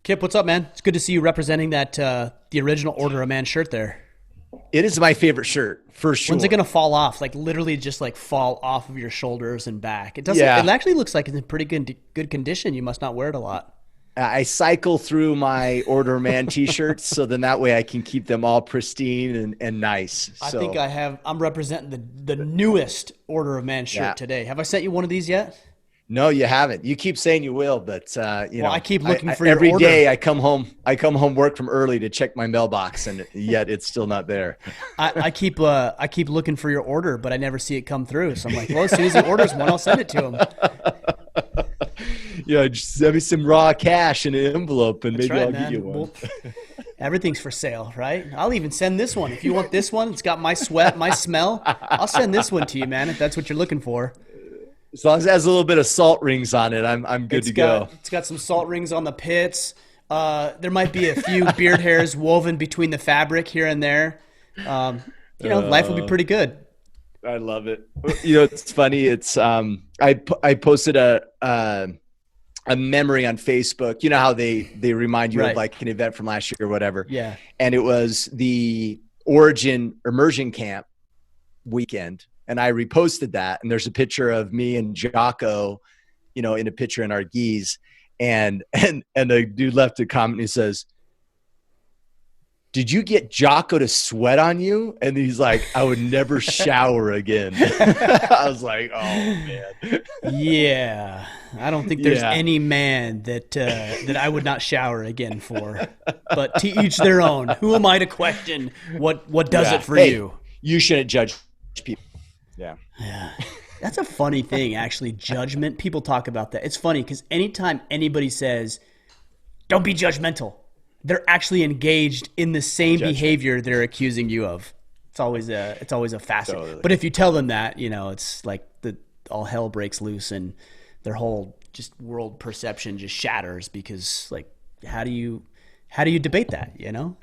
Kip, what's up, man? It's good to see you representing that the original Order of Man shirt there. It is my favorite shirt for When's it sure. gonna fall off? Like literally just like fall off of your shoulders and back. It doesn't. It Yeah, actually looks like it's in pretty good condition. You must not wear it a lot. I cycle through my Order Man t-shirts so then that way I can keep them all pristine and nice. I think So, I'm representing the newest Order of Man shirt yeah. today. Have I sent you one of these yet? No, you haven't. You keep saying you will, but Well, I keep looking for your every order. day I come home work from early to check my mailbox and yet it's still not there. I keep looking for your order, but I never see it come through. So I'm like, well, as soon as he orders one, I'll send it to him. Yeah, just send me some raw cash in an envelope and That's maybe right, I'll get man. you one. Well, everything's for sale, right? I'll even send this one. If you want this one, it's got my sweat, my smell. I'll send this one to you, man, if that's what you're looking for. As long as it has a little bit of salt rings on it, I'm good to go. It's got some salt rings on the pits. There might be a few beard hairs woven between the fabric here and there. Life will be pretty good. I love it. It's funny. It's I posted a memory on Facebook. You know how they remind you of Right. like an event from last year or whatever. Yeah. And it was the Origin immersion camp weekend, and I reposted that. And there's a picture of me and Jocko, in a picture in our geese, and the dude left a comment. And he says, did you get Jocko to sweat on you? And he's like, I would never shower again. I was like, oh man. Yeah. I don't think there's Yeah. any man that I would not shower again for. But to each their own. Who am I to question what does Yeah. it for Hey, you? you shouldn't judge people. Yeah. Yeah. That's a funny thing, actually. Judgment. People talk about that. It's funny because anytime anybody says, don't be judgmental, they're actually engaged in the same Judgment. behavior they're accusing you of. It's always a facet. Totally. But if you tell them that, it's like all hell breaks loose and their whole just world perception just shatters because like how do you debate that?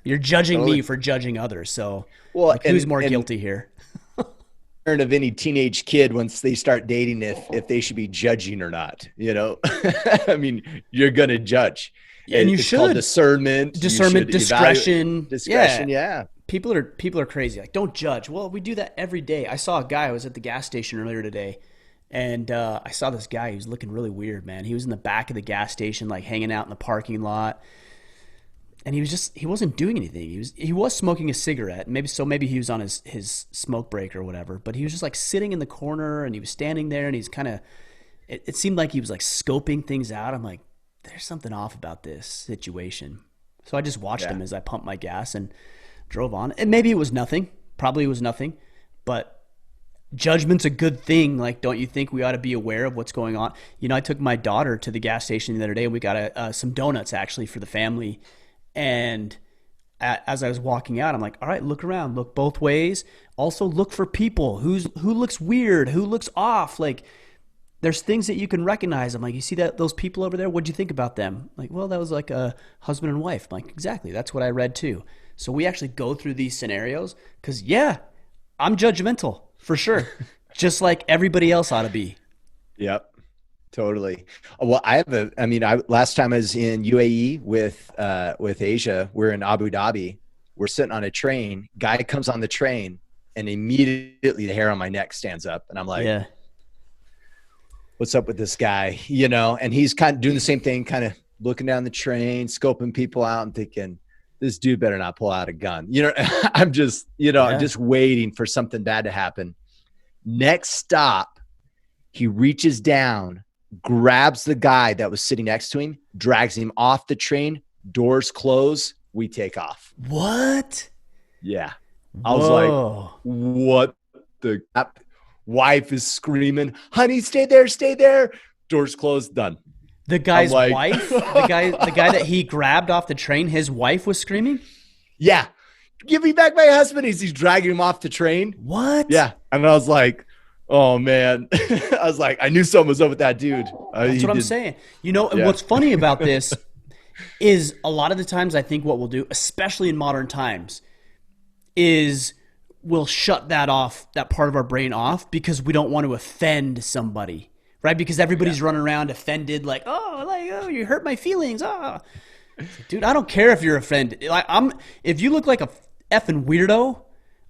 You're judging Totally. me for judging others. So Well, like, who's and more guilty here? of any teenage kid once they start dating if they should be judging or not. I mean, you're gonna judge. And you It's called should. discernment. You Discernment, should evaluate- discretion. discretion. Yeah. People are crazy. Like, don't judge. Well, we do that every day. I saw a guy. I was at the gas station earlier today, and I saw this guy. He was looking really weird, man. He was in the back of the gas station, like hanging out in the parking lot, and he wasn't doing anything. He was smoking a cigarette. Maybe he was on his smoke break or whatever. But he was just like sitting in the corner, and he was standing there, and he's kind of. It seemed like he was like scoping things out. I'm like, there's something off about this situation. So I just watched him as I pumped my gas and drove on. And maybe it was nothing. Probably it was nothing. But judgment's a good thing. Like, don't you think we ought to be aware of what's going on? I took my daughter to the gas station the other day. And we got some donuts actually for the family. And as I was walking out, I'm like, all right, look around, look both ways. Also look for people who looks weird, who looks off. Like, there's things that you can recognize. I'm like, you see those people over there? What'd you think about them? Like, well, that was like a husband and wife. I'm like, exactly. That's what I read too. So we actually go through these scenarios because, yeah, I'm judgmental for sure. Just like everybody else ought to be. Yep. Totally. Well, last time I was in UAE with Asia, we're in Abu Dhabi. We're sitting on a train. Guy comes on the train, and immediately the hair on my neck stands up, and I'm like, Yeah. what's up with this guy? And he's kind of doing the same thing, kind of looking down the train, scoping people out, and thinking, this dude better not pull out a gun. I'm just, I'm just waiting for something bad to happen. Next stop, he reaches down, grabs the guy that was sitting next to him, drags him off the train, doors close, we take off. What? Yeah. I was like, Whoa. what the wife is screaming, honey, stay there. Doors closed, done. The guy's I'm like- wife, the guy that he grabbed off the train, his wife was screaming? Yeah. Give me back my husband. He's dragging him off the train. What? Yeah. And I was like, oh man. I was like, I knew something was up with that dude. That's what I'm saying. And Yeah. what's funny about this is a lot of the times I think what we'll do, especially in modern times, is we'll shut that part of our brain off because we don't want to offend somebody, right? Because everybody's running around offended, like, oh, you hurt my feelings. Oh. Dude, I don't care if you're offended. If you look like a effing weirdo,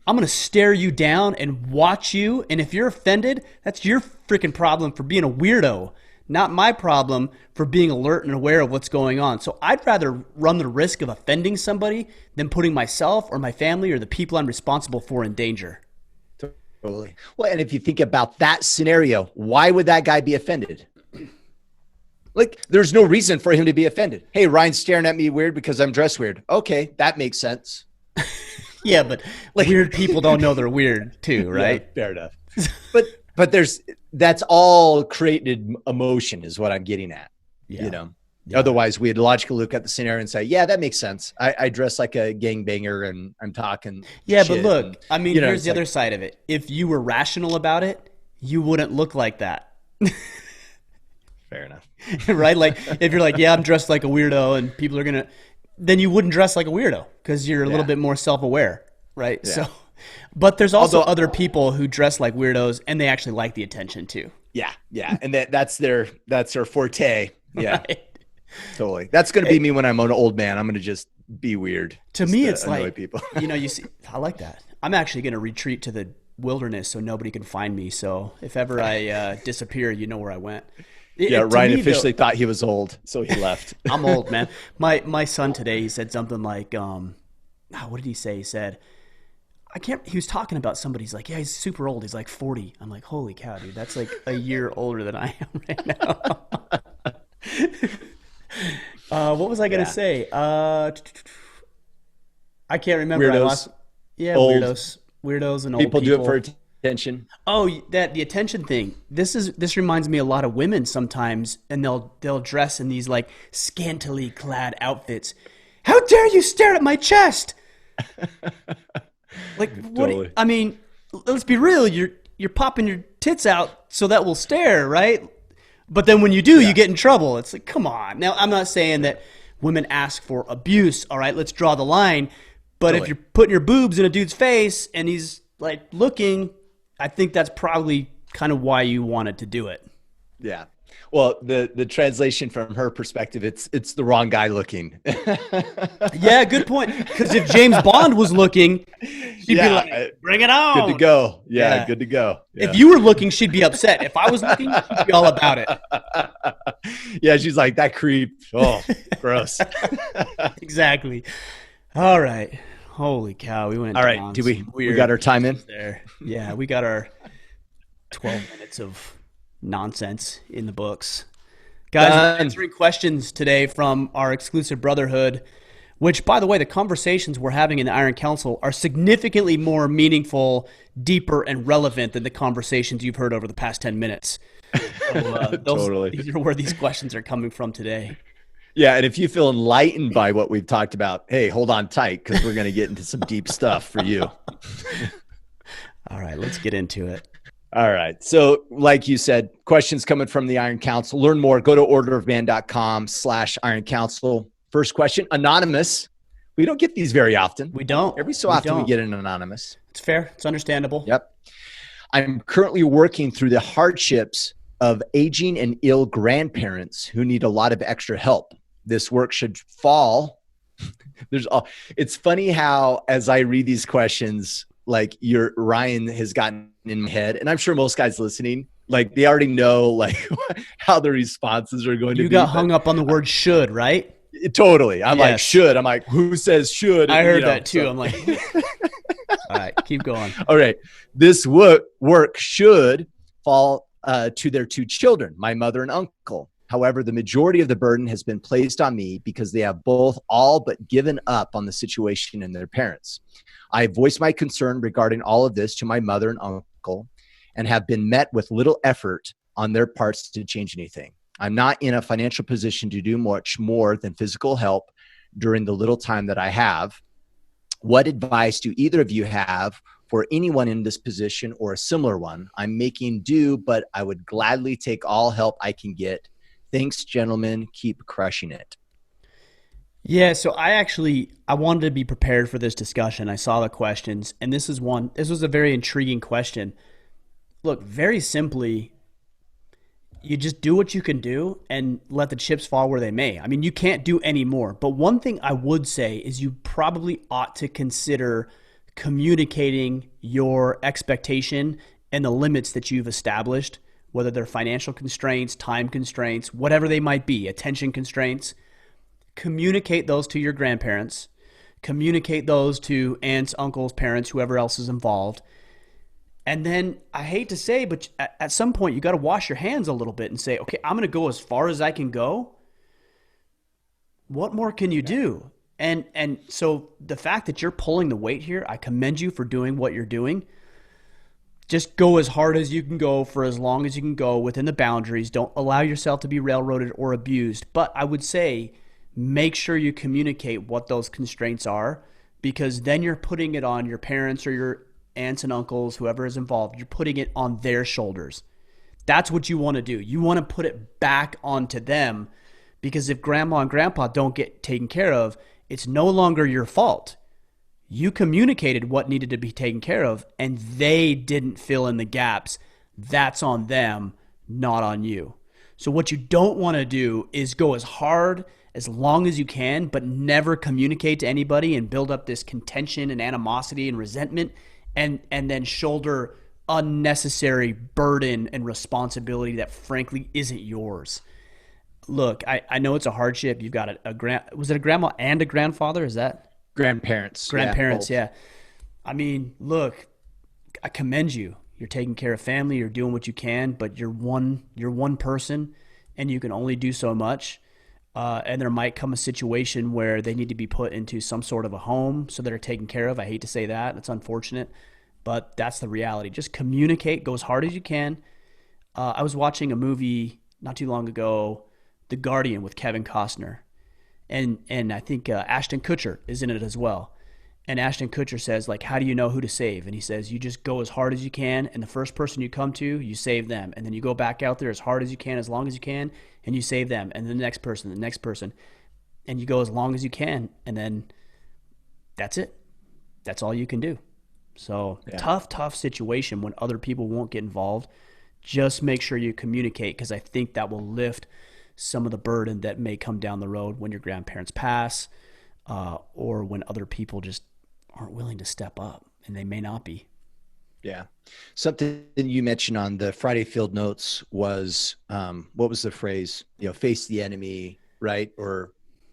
I'm gonna stare you down and watch you. And if you're offended, that's your freaking problem for being a weirdo, not my problem for being alert and aware of what's going on. So I'd rather run the risk of offending somebody than putting myself or my family or the people I'm responsible for in danger. Totally. Well, and if you think about that scenario, why would that guy be offended? Like, there's no reason for him to be offended. Hey, Ryan's staring at me weird because I'm dressed weird. Okay, that makes sense. Yeah, but weird people don't know they're weird too, right? Yeah, fair enough. But that's all created emotion is what I'm getting at. Yeah. You know, yeah. Otherwise we'd logically look at the scenario and say, yeah, that makes sense. I dress like a gangbanger and I'm talking. Yeah, but look, and, I mean, here's the other side of it. If you were rational about it, you wouldn't look like that. Fair enough. Right? Like if you're like, yeah, I'm dressed like a weirdo and people are going to, then you wouldn't dress like a weirdo because you're a little bit more self-aware. Right. Yeah. So, but there's also other people who dress like weirdos and they actually like the attention too. Yeah. Yeah. And that's their forte. Yeah. Right. Totally. That's going to be me when I'm an old man. I'm going to just be weird. To me, it's like, people. You see, I like that. I'm actually going to retreat to the wilderness so nobody can find me. So if ever I disappear, you know where I went. Ryan officially thought he was old, so he left. I'm old, man. My son today, he said something like, what did he say? He said, he was talking about somebody. He's like, yeah, he's super old. He's like 40. I'm like, holy cow, dude. That's like a year older than I am right now. What was I going to say? I can't remember. Weirdos. Old. Weirdos and old people. People do it for attention. Oh, the attention thing. This reminds me a lot of women sometimes, and they'll dress in these like scantily clad outfits. How dare you stare at my chest? Like what? Totally. I mean, let's be real. You're popping your tits out so that we'll stare, right? But then when you do, you get in trouble. It's like, come on. Now, I'm not saying that women ask for abuse. All right, let's draw the line. But if you're putting your boobs in a dude's face and he's like looking, I think that's probably kind of why you wanted to do it. Yeah. Well, the translation from her perspective, it's the wrong guy looking. Yeah, good point. Because if James Bond was looking, she'd be like, bring it on. Good to go. Yeah, good to go. Yeah. If you were looking, she'd be upset. If I was looking, she'd be all about it. Yeah, she's like, that creep. Oh, gross. Exactly. All right. Holy cow. We went all right. Do we got our time in? There. Yeah, we got our 12 minutes of nonsense in the books. Guys, we're answering questions today from our exclusive brotherhood, which, by the way, the conversations we're having in the Iron Council are significantly more meaningful, deeper, and relevant than the conversations you've heard over the past 10 minutes. So, totally. These are where these questions are coming from today. Yeah, and if you feel enlightened by what we've talked about, hey, hold on tight because we're going to get into some deep stuff for you. All right, let's get into it. All right. So like you said, questions coming from the Iron Council. Learn more. Go to orderofman.com/Iron Council. First question, anonymous. We don't get these very often. We don't. Every so often we get an anonymous. It's fair. It's understandable. Yep. I'm currently working through the hardships of aging and ill grandparents who need a lot of extra help. This work should fall. It's funny how, as I read these questions, like Ryan has gotten in my head, and I'm sure most guys listening, like they already know like how the responses are going to be. You got hung up on the word should, right? Totally. I'm like, should. I'm like, who says should? I heard that too. So. I'm like, all right, keep going. All right. This work should fall to their two children, my mother and uncle. However, the majority of the burden has been placed on me because they have both all but given up on the situation and their parents. I voiced my concern regarding all of this to my mother and uncle and have been met with little effort on their parts to change anything. I'm not in a financial position to do much more than physical help during the little time that I have. What advice do either of you have for anyone in this position or a similar one? I'm making do, but I would gladly take all help I can get. Thanks, gentlemen. Keep crushing it. Yeah, so I wanted to be prepared for this discussion. I saw the questions, and this was a very intriguing question. Look, very simply, you just do what you can do and let the chips fall where they may. I mean, you can't do any more. But one thing I would say is you probably ought to consider communicating your expectation and the limits that you've established, whether they're financial constraints, time constraints, whatever they might be, attention constraints. Communicate those to your grandparents, communicate those to aunts, uncles, parents, whoever else is involved. And then I hate to say, but at some point you got to wash your hands a little bit and say, okay, I'm going to go as far as I can go. What more can you do? And so the fact that you're pulling the weight here, I commend you for doing what you're doing. Just go as hard as you can go for as long as you can go within the boundaries. Don't allow yourself to be railroaded or abused. But I would say make sure you communicate what those constraints are, because then you're putting it on your parents or your aunts and uncles, whoever is involved. You're putting it on their shoulders. That's what you want to do. You want to put it back onto them, because if grandma and grandpa don't get taken care of, it's no longer your fault. You communicated what needed to be taken care of, and they didn't fill in the gaps. That's on them, not on you. So what you don't want to do is go as hard as long as you can, but never communicate to anybody and build up this contention and animosity and resentment, and then shoulder unnecessary burden and responsibility that frankly isn't yours. Look, I know it's a hardship. You've got was it a grandma and a grandfather? Is that? Grandparents, yeah. I mean, look, I commend you. You're taking care of family. You're doing what you can, but you're one person, and you can only do so much. And there might come a situation where they need to be put into some sort of a home so that they're taken care of. I hate to say that. It's unfortunate, but that's the reality. Just communicate. Go as hard as you can. I was watching a movie not too long ago, The Guardian, with Kevin Costner. And I think Ashton Kutcher is in it as well. And Ashton Kutcher says, like, how do you know who to save? And he says, you just go as hard as you can, and the first person you come to, you save them. And then you go back out there as hard as you can, as long as you can, and you save them. And then the next person. And you go as long as you can, and then that's it. That's all you can do. So yeah. Tough situation when other people won't get involved. Just make sure you communicate, because I think that will lift some of the burden that may come down the road when your grandparents pass, or when other people just aren't willing to step up, and they may not be. Yeah. Something you mentioned on the Friday Field Notes was, what was the phrase? Face the enemy, right? Or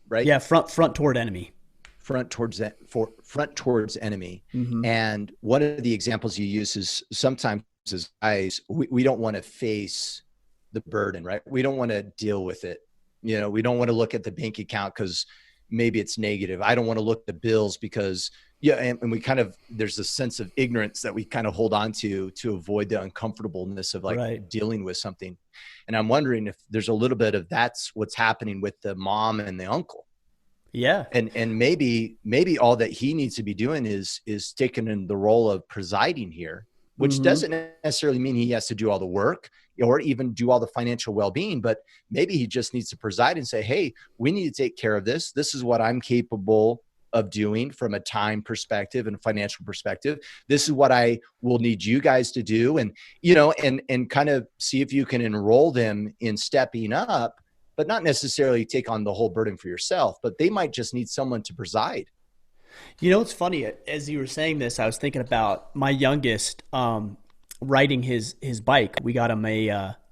right? Yeah. Front toward enemy. Front towards enemy. Mm-hmm. And one of the examples you use is sometimes as guys, we don't want to face the burden, right? We don't want to deal with it. We don't want to look at the bank account because maybe it's negative. I don't want to look at the bills because, and we kind of, there's a sense of ignorance that we kind of hold on to avoid the uncomfortableness of dealing with something. And I'm wondering if there's a little bit of that's what's happening with the mom and the uncle. Yeah. And maybe all that he needs to be doing is taking in the role of presiding here, which doesn't necessarily mean he has to do all the work or even do all the financial well-being, but maybe he just needs to preside and say, hey, we need to take care of this. This is what I'm capable of doing from a time perspective and financial perspective. This is what I will need you guys to do. And, and kind of see if you can enroll them in stepping up, but not necessarily take on the whole burden for yourself, but they might just need someone to preside. It's funny. As you were saying this, I was thinking about my youngest, riding his bike. We got him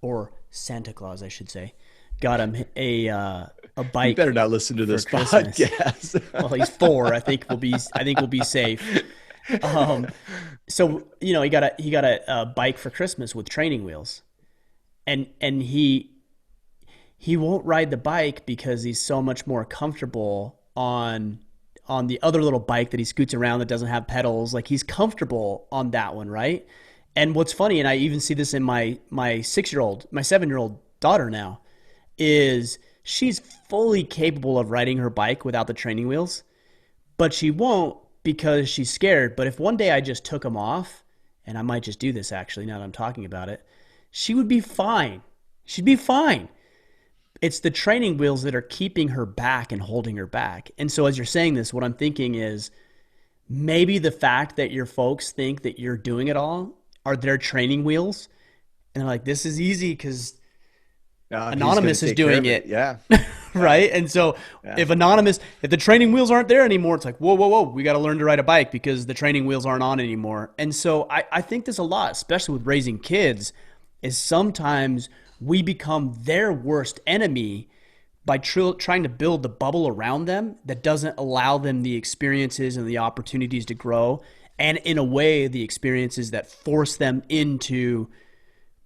or Santa Claus, I should say, got him a bike. You better not listen to this podcast. Well, he's 4. I think we'll be safe. So he got a bike for Christmas with training wheels, and he won't ride the bike because he's so much more comfortable on the other little bike that he scoots around that doesn't have pedals. Like, he's comfortable on that one, right? And what's funny, and I even see this in my 7-year-old daughter now, is she's fully capable of riding her bike without the training wheels, but she won't because she's scared. But if one day I just took them off, and I might just do this actually now that I'm talking about it, she would be fine. She'd be fine. It's the training wheels that are keeping her back and holding her back. And so as you're saying this, what I'm thinking is maybe the fact that your folks think that you're doing it all are their training wheels. And they're like, this is easy because No, he's going to Anonymous is take care doing of it. it. Yeah. Right. And so if the training wheels aren't there anymore, it's like, whoa, we got to learn to ride a bike because the training wheels aren't on anymore. And so I think there's a lot, especially with raising kids, is sometimes we become their worst enemy by trying to build the bubble around them that doesn't allow them the experiences and the opportunities to grow. And in a way, the experiences that force them into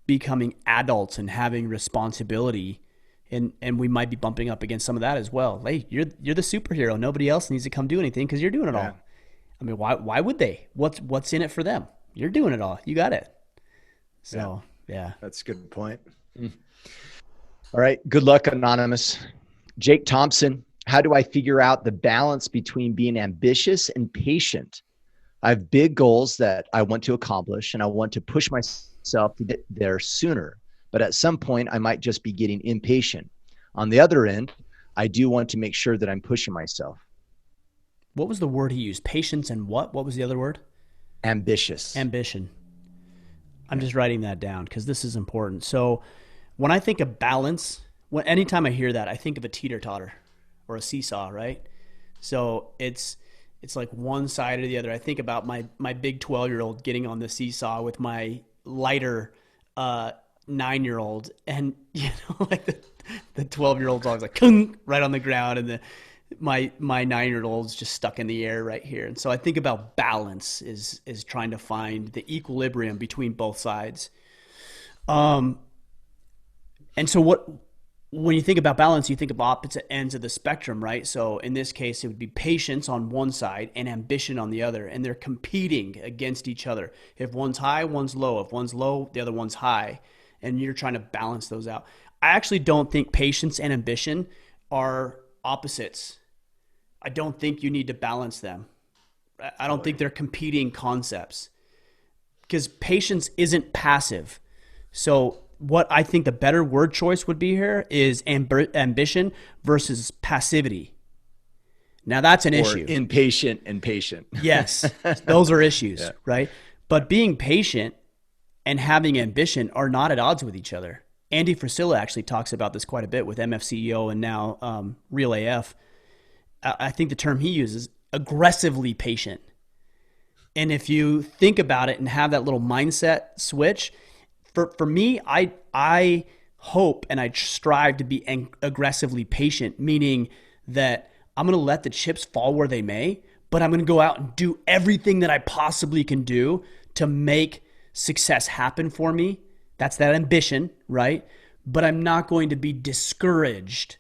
becoming adults and having responsibility. And we might be bumping up against some of that as well. Hey, you're the superhero. Nobody else needs to come do anything because you're doing it all. I mean, why would they? What's in it for them? You're doing it all. You got it. So yeah. That's a good point. All right. Good luck, Anonymous. Jake Thompson, how do I figure out the balance between being ambitious and patient? I have big goals that I want to accomplish, and I want to push myself to get there sooner. But at some point, I might just be getting impatient. On the other end, I do want to make sure that I'm pushing myself. What was the word he used? Patience and what? What was the other word? Ambitious. Ambition. I'm just writing that down because this is important. So when I think of balance, anytime I hear that, I think of a teeter-totter or a seesaw, right? So it's like one side or the other. I think about my big 12-year-old getting on the seesaw with my lighter 9-year-old, and like the 12-year-old's always like right on the ground, and my 9-year-old's just stuck in the air right here. And so I think about balance is trying to find the equilibrium between both sides. And so when you think about balance, you think of opposite ends of the spectrum, right? So in this case, it would be patience on one side and ambition on the other, and they're competing against each other. If one's high, one's low. If one's low, the other one's high, and you're trying to balance those out. I actually don't think patience and ambition are opposites. I don't think you need to balance them. I don't think they're competing concepts, because patience isn't passive. So what I think the better word choice would be here is ambition versus passivity. Now that's an issue. Impatient and patient. Yes, those are issues, right? But being patient and having ambition are not at odds with each other. Andy Frisella actually talks about this quite a bit with MFCEO and now Real AF. I think the term he uses, aggressively patient. And if you think about it and have that little mindset switch, for me, I hope and I strive to be aggressively patient, meaning that I'm going to let the chips fall where they may, but I'm going to go out and do everything that I possibly can do to make success happen for me. That's that ambition, right? But I'm not going to be discouraged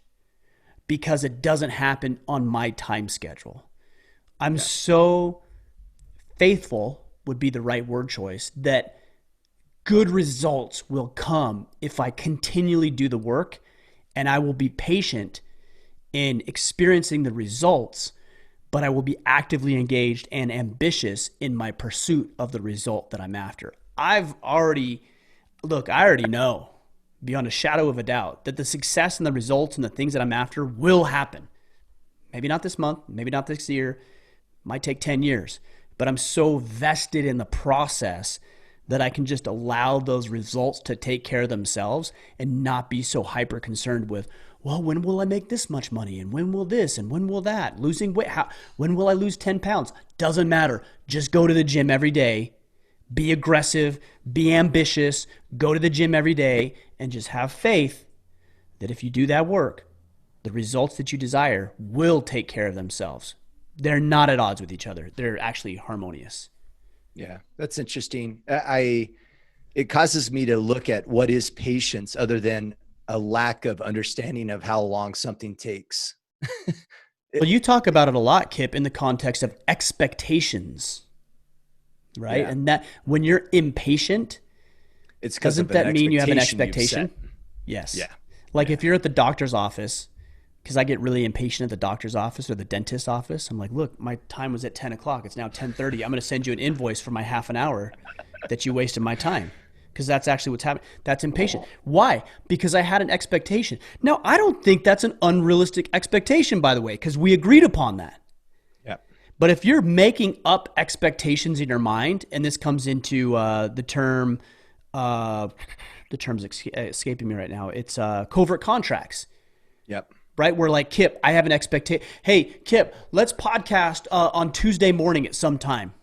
because it doesn't happen on my time schedule. I'm so faithful, would be the right word choice, that good results will come if I continually do the work, and I will be patient in experiencing the results, but I will be actively engaged and ambitious in my pursuit of the result that I'm after. I already know beyond a shadow of a doubt that the success and the results and the things that I'm after will happen. Maybe not this month, maybe not this year, might take 10 years, but I'm so vested in the process that I can just allow those results to take care of themselves and not be so hyper concerned with, well, when will I make this much money? And when will this? And when will that? Losing weight? When will I lose 10 pounds? Doesn't matter. Just go to the gym every day. Be aggressive. Be ambitious. Go to the gym every day and just have faith that if you do that work, the results that you desire will take care of themselves. They're not at odds with each other. They're actually harmonious. Yeah, that's interesting. It causes me to look at what is patience other than a lack of understanding of how long something takes. Well, you talk about it a lot, Kip, in the context of expectations, right? Yeah. And that when you're impatient, doesn't that mean you have an expectation? Yes. Yeah. Like if you're at the doctor's office, because I get really impatient at the doctor's office or the dentist's office. I'm like, look, my time was at 10 o'clock. It's now 10:30. I'm going to send you an invoice for my half an hour that you wasted my time. Because that's actually what's happening. That's impatient. Why? Because I had an expectation. Now, I don't think that's an unrealistic expectation, by the way, because we agreed upon that. Yeah. But if you're making up expectations in your mind, and this comes into the term the term's escaping me right now. It's covert contracts. Yep. Right? Where like, Kip, I have an expectation. Hey, Kip, let's podcast on Tuesday morning at some time.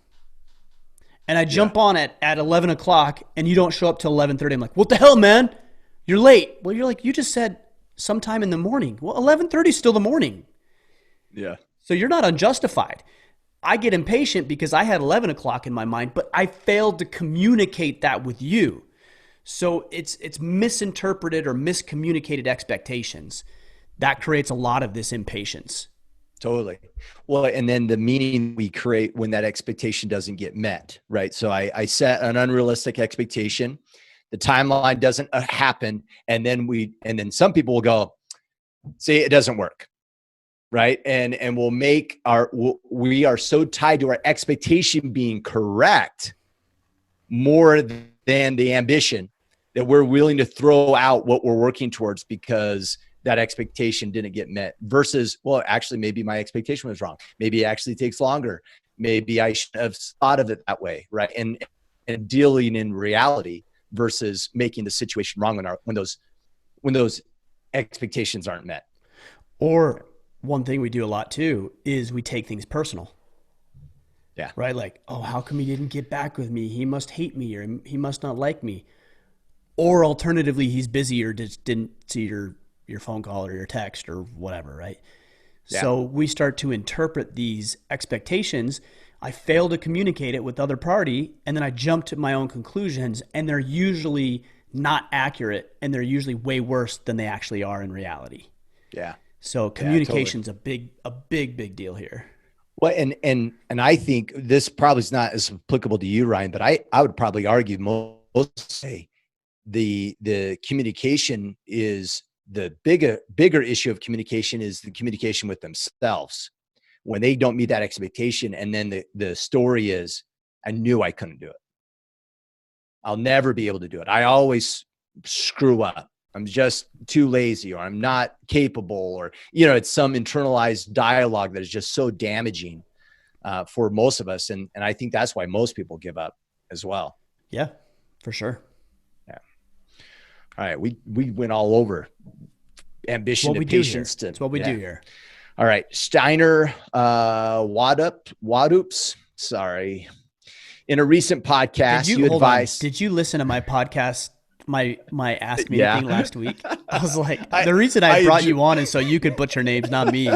And I jump on it at 11 o'clock and you don't show up till 11:30. I'm like, what the hell, man? You're late. Well, you're like, you just said sometime in the morning. Well, 11:30 is still the morning. Yeah. So you're not unjustified. I get impatient because I had 11 o'clock in my mind, but I failed to communicate that with you. So it's misinterpreted or miscommunicated expectations. That creates a lot of this impatience. Totally. Well, and then the meaning we create when that expectation doesn't get met, right? So I set an unrealistic expectation. The timeline doesn't happen. And then some people will go, see, it doesn't work. Right. And we are so tied to our expectation being correct more than the ambition that we're willing to throw out what we're working towards because that expectation didn't get met versus, well, actually, maybe my expectation was wrong. Maybe it actually takes longer. Maybe I should have thought of it that way. Right. And dealing in reality versus making the situation wrong when those expectations aren't met. Or one thing we do a lot too is we take things personal. Yeah. Right. Like, oh, how come he didn't get back with me? He must hate me or he must not like me. Or alternatively, he's busy or just didn't see your phone call or your text or whatever, right? Yeah. So we start to interpret these expectations. I fail to communicate it with the other party, and then I jump to my own conclusions, and they're usually not accurate, and they're usually way worse than they actually are in reality. Yeah. So communication's a big deal here. Well, and I think this probably is not as applicable to you, Ryan, but I would probably argue most say the communication is the bigger issue of communication is the communication with themselves when they don't meet that expectation. And then the story is, I knew I couldn't do it. I'll never be able to do it. I always screw up. I'm just too lazy, or I'm not capable, or, it's some internalized dialogue that is just so damaging for most of us. And I think that's why most people give up as well. Yeah, for sure. All right, we went all over ambition and patience. That's what we do here. All right, Steiner Wadoops. Sorry. In a recent podcast, you advised. Did you listen to my podcast? My Ask Me Anything last week? I was like, the reason I brought you on is so you could butcher names, not me.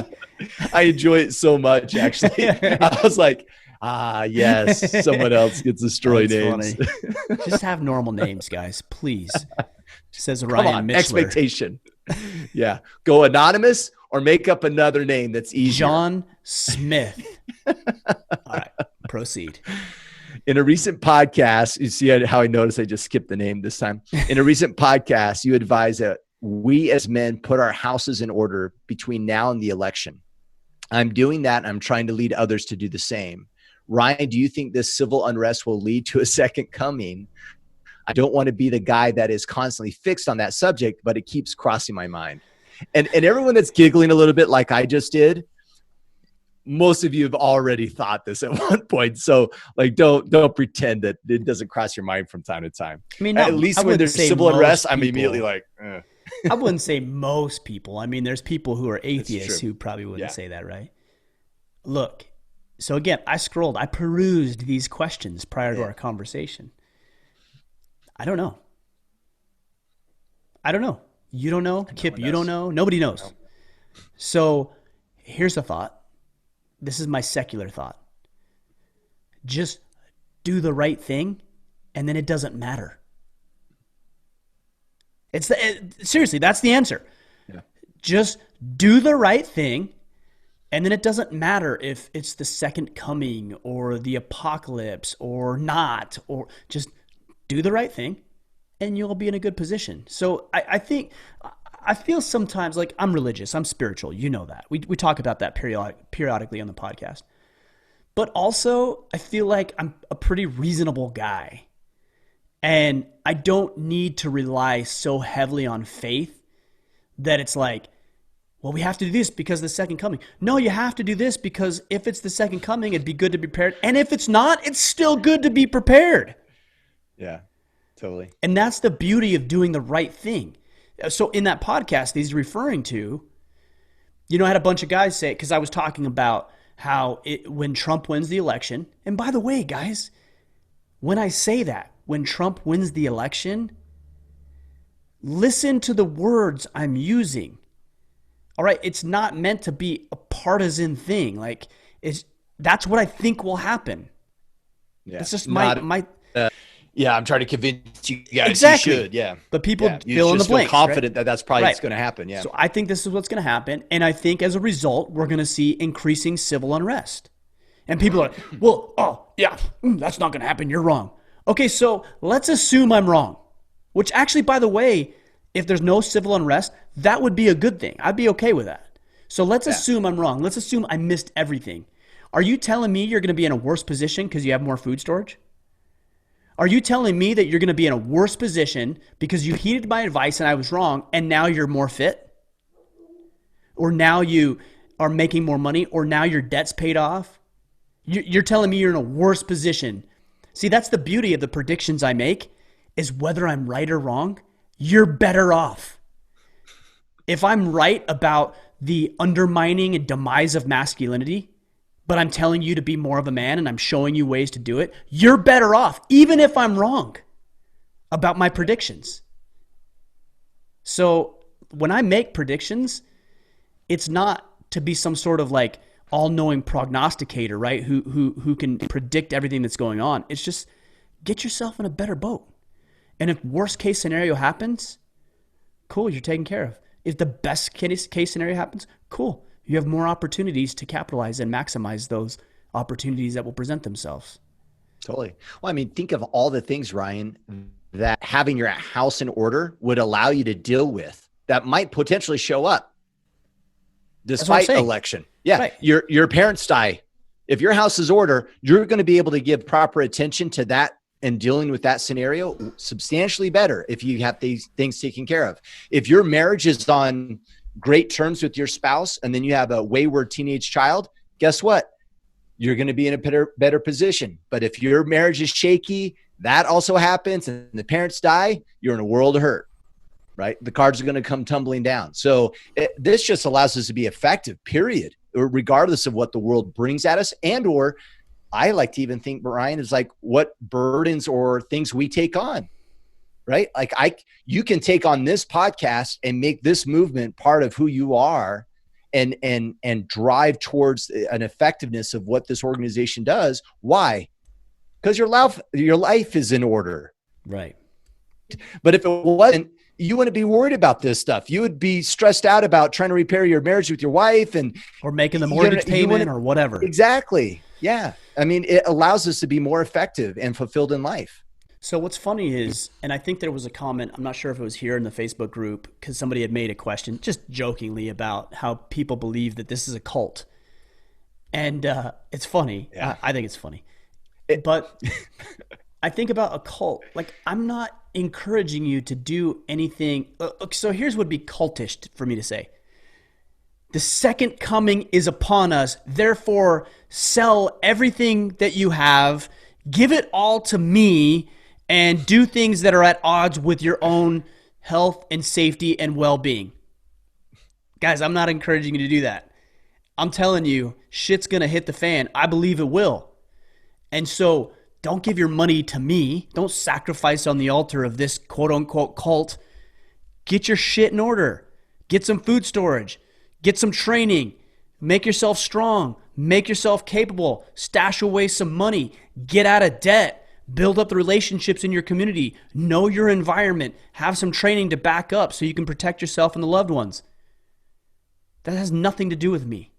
I enjoy it so much, actually. I was like, yes, someone else gets to destroy names. Just have normal names, guys, please. Says Come Ryan on, Michler. Expectation. Yeah. Go anonymous or make up another name that's easier. John Smith. All right, proceed. In a recent podcast, you see how I noticed I just skipped the name this time. In a recent podcast, you advise that we as men put our houses in order between now and the election. I'm doing that. And I'm trying to lead others to do the same. Ryan, do you think this civil unrest will lead to a second coming? I don't want to be the guy that is constantly fixed on that subject, but it keeps crossing my mind. And everyone that's giggling a little bit like I just did, most of you have already thought this at one point. So like, don't pretend that it doesn't cross your mind from time to time. I mean, at least when there's civil unrest, I'm immediately like, I wouldn't say most people. I mean, there's people who are atheists who probably wouldn't say that, right? Look, so again, I perused these questions prior to our conversation. I don't know. You don't know. Kip, you don't know. Nobody knows. No. So here's the thought. This is my secular thought. Just do the right thing, and then it doesn't matter. Seriously, that's the answer. Yeah. Just do the right thing, and then it doesn't matter if it's the second coming or the apocalypse or not, or just do the right thing and you'll be in a good position. So I feel sometimes like I'm religious, I'm spiritual. You know that. We talk about that periodically on the podcast. But also I feel like I'm a pretty reasonable guy. And I don't need to rely so heavily on faith that it's like, well, we have to do this because of the second coming. No, you have to do this because if it's the second coming, it'd be good to be prepared. And if it's not, it's still good to be prepared. Yeah. Totally. And that's the beauty of doing the right thing. So in that podcast he's referring to, I had a bunch of guys say, because I was talking about how when Trump wins the election, and by the way, guys, when I say that, when Trump wins the election, listen to the words I'm using. All right, it's not meant to be a partisan thing. Like, that's what I think will happen. Yeah. It's just Not, my yeah, I'm trying to convince you guys exactly. you should. Yeah. But people Yeah. You fill in the just feel blanks. confident Right? that that's probably Right. what's going to happen. Yeah. So I think this is what's going to happen. And I think as a result, we're going to see increasing civil unrest. And people are like, well, oh, yeah, that's not going to happen. You're wrong. Okay, so let's assume I'm wrong. Which actually, by the way, if there's no civil unrest, that would be a good thing. I'd be okay with that. So let's assume I'm wrong. Let's assume I missed everything. Are you telling me you're going to be in a worse position because you have more food storage? Are you telling me that you're going to be in a worse position because you heeded my advice and I was wrong and now you're more fit? Or now you are making more money? Or now your debt's paid off? You're telling me you're in a worse position. See, that's the beauty of the predictions I make, is whether I'm right or wrong, you're better off. If I'm right about the undermining and demise of masculinity, but I'm telling you to be more of a man and I'm showing you ways to do it, you're better off, even if I'm wrong about my predictions. So when I make predictions, it's not to be some sort of like all-knowing prognosticator, right? Who can predict everything that's going on. It's just get yourself in a better boat. And if worst case scenario happens, cool, you're taken care of. If the best case scenario happens, cool. You have more opportunities to capitalize and maximize those opportunities that will present themselves. Totally. Well, I mean, think of all the things, Ryan, that having your house in order would allow you to deal with that might potentially show up despite election. Yeah. Right. Your parents die. If your house is order, you're going to be able to give proper attention to that and dealing with that scenario substantially better if you have these things taken care of. If your marriage is on great terms with your spouse and then you have a wayward teenage child, guess what? You're going to be in a better position. But if your marriage is shaky, that also happens and the parents die, you're in a world of hurt, right? The cards are going to come tumbling down. So this just allows us to be effective, period, regardless of what the world brings at us. And or I like to even think, Brian, is like what burdens or things we take on, right? Like you can take on this podcast and make this movement part of who you are and drive towards an effectiveness of what this organization does. Why? Because your life is in order. Right. But if it wasn't, you wouldn't be worried about this stuff. You would be stressed out about trying to repair your marriage with your wife or making the mortgage payment or whatever. Exactly. Yeah. I mean, it allows us to be more effective and fulfilled in life. So what's funny is, and I think there was a comment, I'm not sure if it was here in the Facebook group, because somebody had made a question just jokingly about how people believe that this is a cult. And it's funny. Yeah. I think it's funny. But I think about a cult. Like, I'm not encouraging you to do anything. So here's what would be cultish for me to say. The second coming is upon us. Therefore, sell everything that you have, give it all to me, and do things that are at odds with your own health and safety and well-being. Guys, I'm not encouraging you to do that. I'm telling you, shit's going to hit the fan. I believe it will. And so don't give your money to me. Don't sacrifice on the altar of this quote-unquote cult. Get your shit in order. Get some food storage. Get some training. Make yourself strong. Make yourself capable. Stash away some money. Get out of debt. Build up the relationships in your community. Know your environment. Have some training to back up so you can protect yourself and the loved ones. That has nothing to do with me.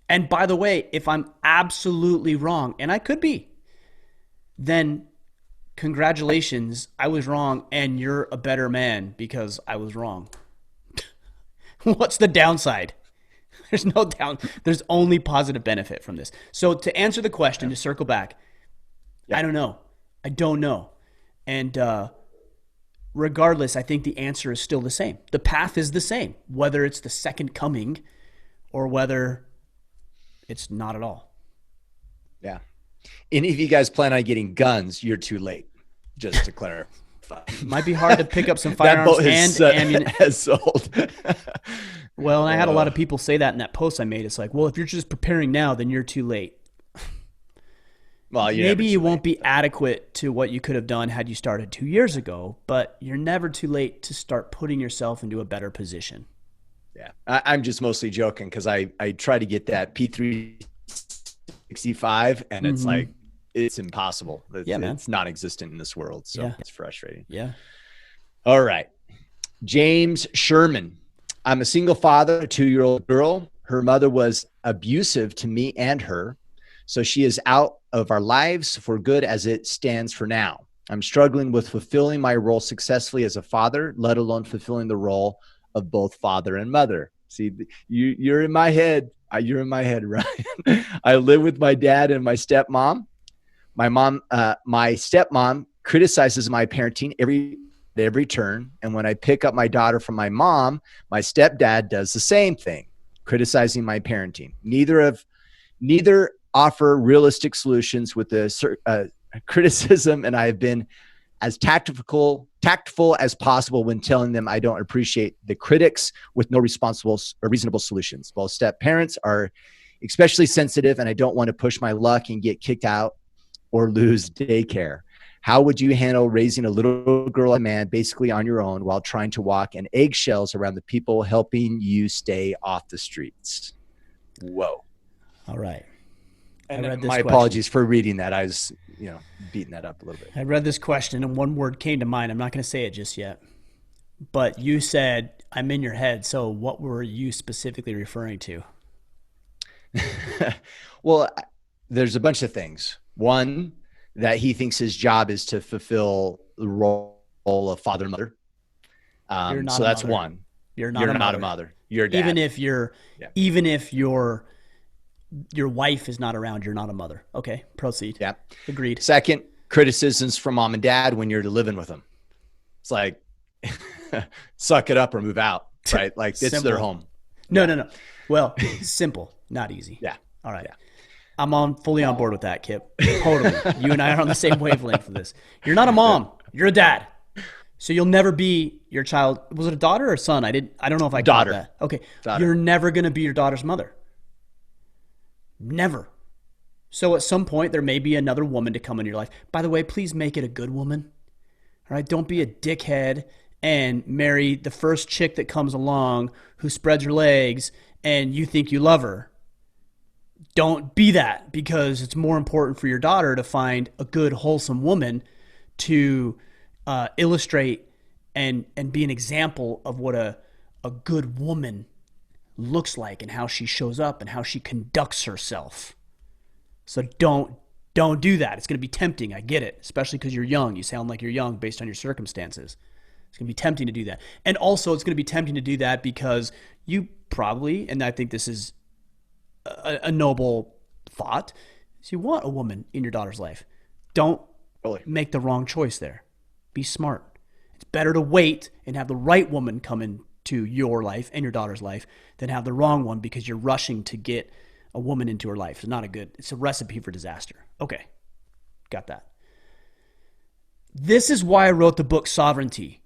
And by the way, if I'm absolutely wrong, and I could be, then congratulations, I was wrong and you're a better man because I was wrong. What's the downside? There's no there's only positive benefit from this. So to answer the question, to circle back, I don't know. I don't know. And regardless, I think the answer is still the same. The path is the same, whether it's the second coming or whether it's not at all. Yeah. And if you guys plan on getting guns, you're too late, just to clarify. Might be hard to pick up some That firearms boat and ammunition. has sold. Well, and I had a lot of people say that in that post I made. It's like, well, if you're just preparing now, then you're too late. Well, Maybe you won't be adequate to what you could have done had you started 2 years ago, but you're never too late to start putting yourself into a better position. Yeah, I'm just mostly joking because I try to get that P365 and it's like, it's impossible. It's non-existent in this world. So it's frustrating. Yeah. All right. James Sherman. I'm a single father, a 2-year-old girl. Her mother was abusive to me and her. So she is out of our lives for good as it stands for now. I'm struggling with fulfilling my role successfully as a father, let alone fulfilling the role of both father and mother. See, you're in my head. You're in my head, Ryan. I live with my dad and my stepmom. My stepmom criticizes my parenting every turn. And when I pick up my daughter from my mom, my stepdad does the same thing, criticizing my parenting. Neither offer realistic solutions with the criticism, and I have been as tactful as possible when telling them I don't appreciate the critics with no responsible or reasonable solutions. Both step parents are especially sensitive, and I don't want to push my luck and get kicked out or lose daycare. How would you handle raising a little girl and man basically on your own while trying to walk in eggshells around the people helping you stay off the streets? Whoa. All right. And my apologies for reading that. I was, beating that up a little bit. I read this question and one word came to mind. I'm not going to say it just yet. But you said, I'm in your head. So what were you specifically referring to? Well, there's a bunch of things. One, that he thinks his job is to fulfill the role of father and mother. So that's one. You're not a mother. You're a dad. Even if your wife is not around, you're not a mother. Okay, proceed. Yeah. Agreed. Second, criticisms from mom and dad when you're living with them. It's like, suck it up or move out, right? Like it's their home. No. Well, simple, not easy. Yeah. All right. Yeah. I'm fully on board with that, Kip. Totally. You and I are on the same wavelength for this. You're not a mom. You're a dad. So you'll never be your child. Was it a daughter or a son? I don't know if I caught that. Okay. Daughter. You're never going to be your daughter's mother. Never. So at some point, there may be another woman to come in your life. By the way, please make it a good woman. All right? Don't be a dickhead and marry the first chick that comes along who spreads her legs and you think you love her. Don't be that, because it's more important for your daughter to find a good, wholesome woman to illustrate and be an example of what a good woman looks like and how she shows up and how she conducts herself. So don't do that. It's going to be tempting. I get it, especially because you're young. You sound like you're young based on your circumstances. It's going to be tempting to do that. And also it's going to be tempting to do that because you probably, and I think this is a noble thought, is you want a woman in your daughter's life. Don't make the wrong choice there. Be smart. It's better to wait and have the right woman come into your life and your daughter's life than have the wrong one because you're rushing to get a woman into her life. It's a recipe for disaster. Okay. Got that. This is why I wrote the book Sovereignty.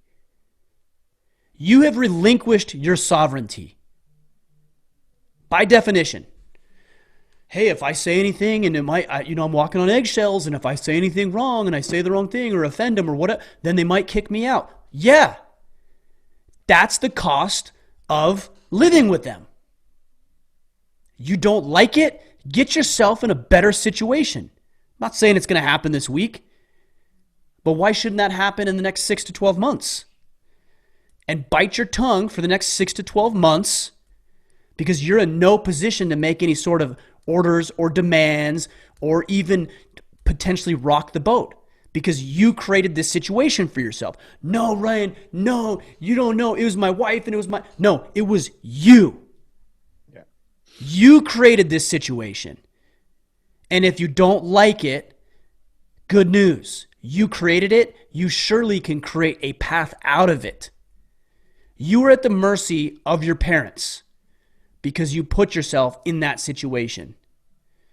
You have relinquished your sovereignty. By definition. Hey, if I say anything and I'm walking on eggshells, and if I say anything wrong and I say the wrong thing or offend them or whatever, then they might kick me out. Yeah. That's the cost of living with them. You don't like it? Get yourself in a better situation. I'm not saying it's going to happen this week, but why shouldn't that happen in the next 6 to 12 months? And bite your tongue for the next 6 to 12 months because you're in no position to make any sort of orders or demands or even potentially rock the boat because you created this situation for yourself. No, Ryan, no, you don't know. It was my wife and no, it was you. Yeah. You created this situation. And if you don't like it, good news. You created it. You surely can create a path out of it. You are at the mercy of your parents because you put yourself in that situation.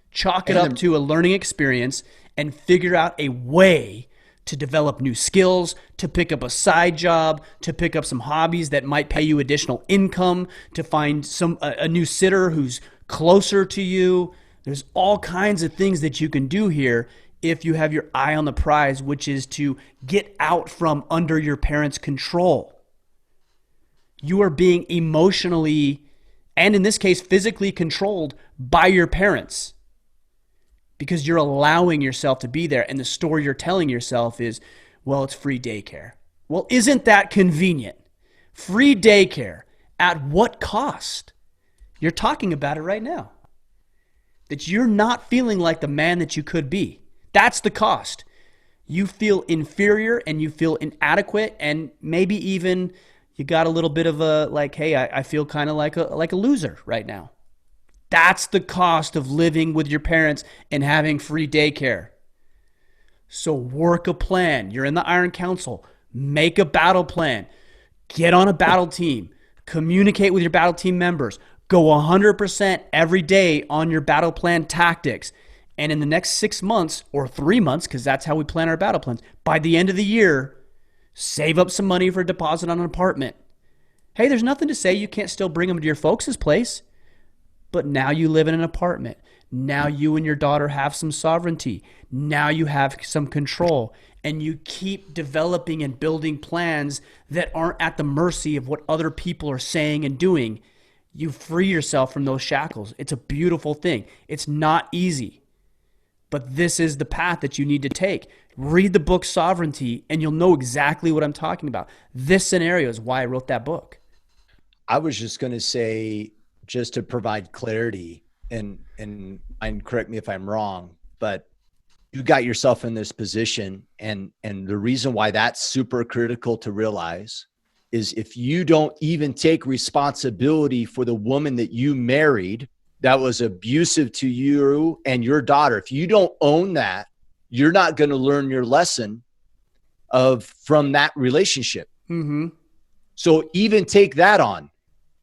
Chalk it up to a learning experience and figure out a way to develop new skills, to pick up a side job, to pick up some hobbies that might pay you additional income, to find a new sitter who's closer to you. There's all kinds of things that you can do here if you have your eye on the prize, which is to get out from under your parents' control. You are being emotionally, and in this case, physically controlled by your parents because you're allowing yourself to be there. And the story you're telling yourself is, well, it's free daycare. Well, isn't that convenient? Free daycare. At what cost? You're talking about it right now. That you're not feeling like the man that you could be. That's the cost. You feel inferior and you feel inadequate, and maybe even you got a little bit of a like, hey, I feel kind of like a loser right now. That's the cost of living with your parents and having free daycare. So work a plan. You're in the Iron Council. Make a battle plan. Get on a battle team. Communicate with your battle team members. Go 100% every day on your battle plan tactics. And in the next 6 months or 3 months, because that's how we plan our battle plans, by the end of the year, save up some money for a deposit on an apartment. Hey, there's nothing to say you can't still bring them to your folks' place. But now you live in an apartment. Now you and your daughter have some sovereignty. Now you have some control. And you keep developing and building plans that aren't at the mercy of what other people are saying and doing. You free yourself from those shackles. It's a beautiful thing. It's not easy. But this is the path that you need to take. Read the book Sovereignty, and you'll know exactly what I'm talking about. This scenario is why I wrote that book. I was just going to say, just to provide clarity, and correct me if I'm wrong, but you got yourself in this position, and the reason why that's super critical to realize is if you don't even take responsibility for the woman that you married that was abusive to you and your daughter, if you don't own that, you're not going to learn your lesson from that relationship. Mm-hmm. So even take that on.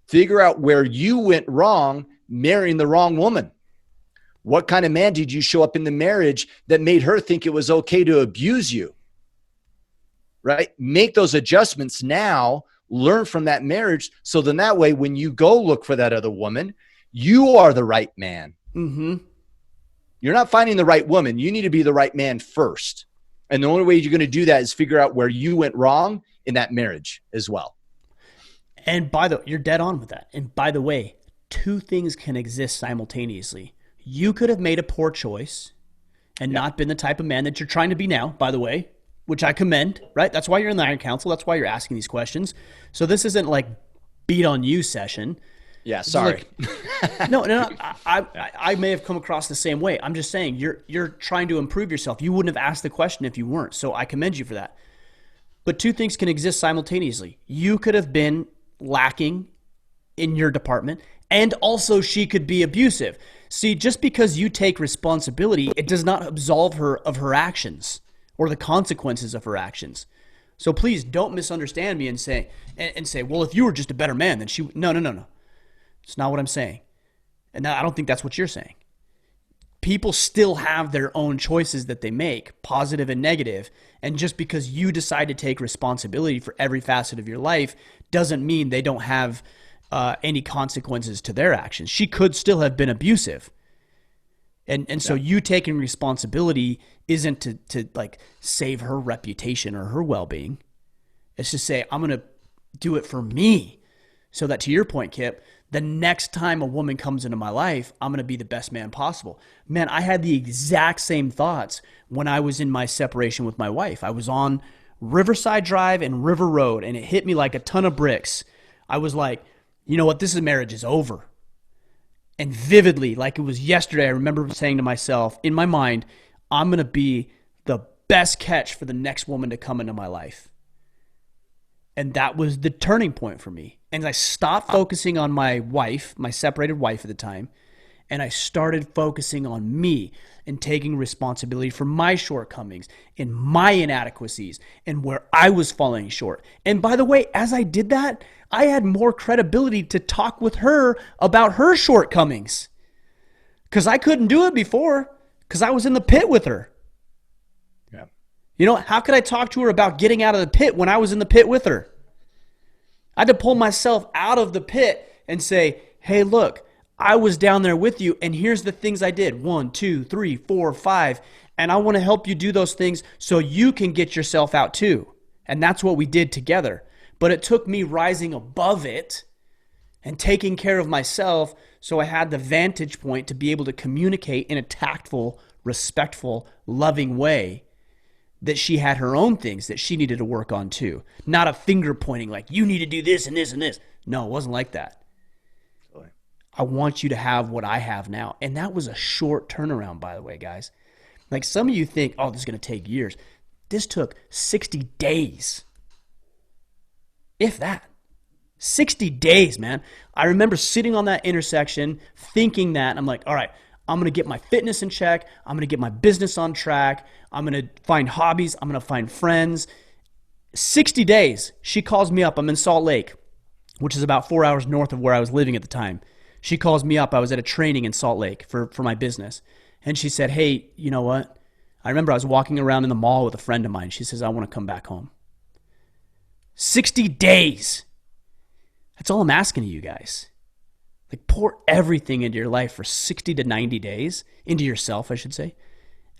Figure out where you went wrong marrying the wrong woman. What kind of man did you show up in the marriage that made her think it was okay to abuse you? Right? Make those adjustments now, learn from that marriage. So then that way, when you go look for that other woman, you are the right man. Mm-hmm. You're not finding the right woman. You need to be the right man first. And the only way you're going to do that is figure out where you went wrong in that marriage as well. And you're dead on with that. And by the way, two things can exist simultaneously. You could have made a poor choice and not been the type of man that you're trying to be now, by the way, which I commend, right? That's why you're in the Iron Council. That's why you're asking these questions. So this isn't like beat on you session. Yeah, sorry. No. I may have come across the same way. I'm just saying you're trying to improve yourself. You wouldn't have asked the question if you weren't. So I commend you for that. But two things can exist simultaneously. You could have been lacking in your department, and also she could be abusive. See, just because you take responsibility, it does not absolve her of her actions or the consequences of her actions. So please don't misunderstand me and say, well, if you were just a better man, then she... No. It's not what I'm saying. And I don't think that's what you're saying. People still have their own choices that they make, positive and negative. And just because you decide to take responsibility for every facet of your life doesn't mean they don't have any consequences to their actions. She could still have been abusive. And so you taking responsibility isn't to like save her reputation or her well-being. It's to say, I'm going to do it for me. So that, to your point, Kip, the next time a woman comes into my life, I'm going to be the best man possible. Man, I had the exact same thoughts when I was in my separation with my wife. I was on Riverside Drive and River Road, and it hit me like a ton of bricks. I was like, you know what? This marriage is over. And vividly, like it was yesterday, I remember saying to myself, in my mind, I'm going to be the best catch for the next woman to come into my life. And that was the turning point for me. And I stopped focusing on my wife, my separated wife at the time, and I started focusing on me and taking responsibility for my shortcomings and my inadequacies and where I was falling short. And by the way, as I did that, I had more credibility to talk with her about her shortcomings because I couldn't do it before because I was in the pit with her. Yeah. You know, how could I talk to her about getting out of the pit when I was in the pit with her? I had to pull myself out of the pit and say, hey, look, I was down there with you, and here's the things I did. 1, 2, 3, 4, 5. And I want to help you do those things so you can get yourself out too. And that's what we did together. But it took me rising above it and taking care of myself so I had the vantage point to be able to communicate in a tactful, respectful, loving way that she had her own things that she needed to work on too. Not a finger pointing like, you need to do this and this and this. No, it wasn't like that. I want you to have what I have now. And that was a short turnaround, by the way, guys. Like some of you think, oh, this is going to take years. This took 60 days. If that. 60 days, man. I remember sitting on that intersection thinking that, and I'm like, all right, I'm going to get my fitness in check. I'm going to get my business on track. I'm going to find hobbies. I'm going to find friends. 60 days, she calls me up. I'm in Salt Lake, which is about 4 hours north of where I was living at the time. She calls me up. I was at a training in Salt Lake for my business. And she said, hey, you know what? I remember I was walking around in the mall with a friend of mine. She says, I want to come back home. 60 days. That's all I'm asking of you guys. Like pour everything into your life for 60 to 90 days, into yourself, I should say,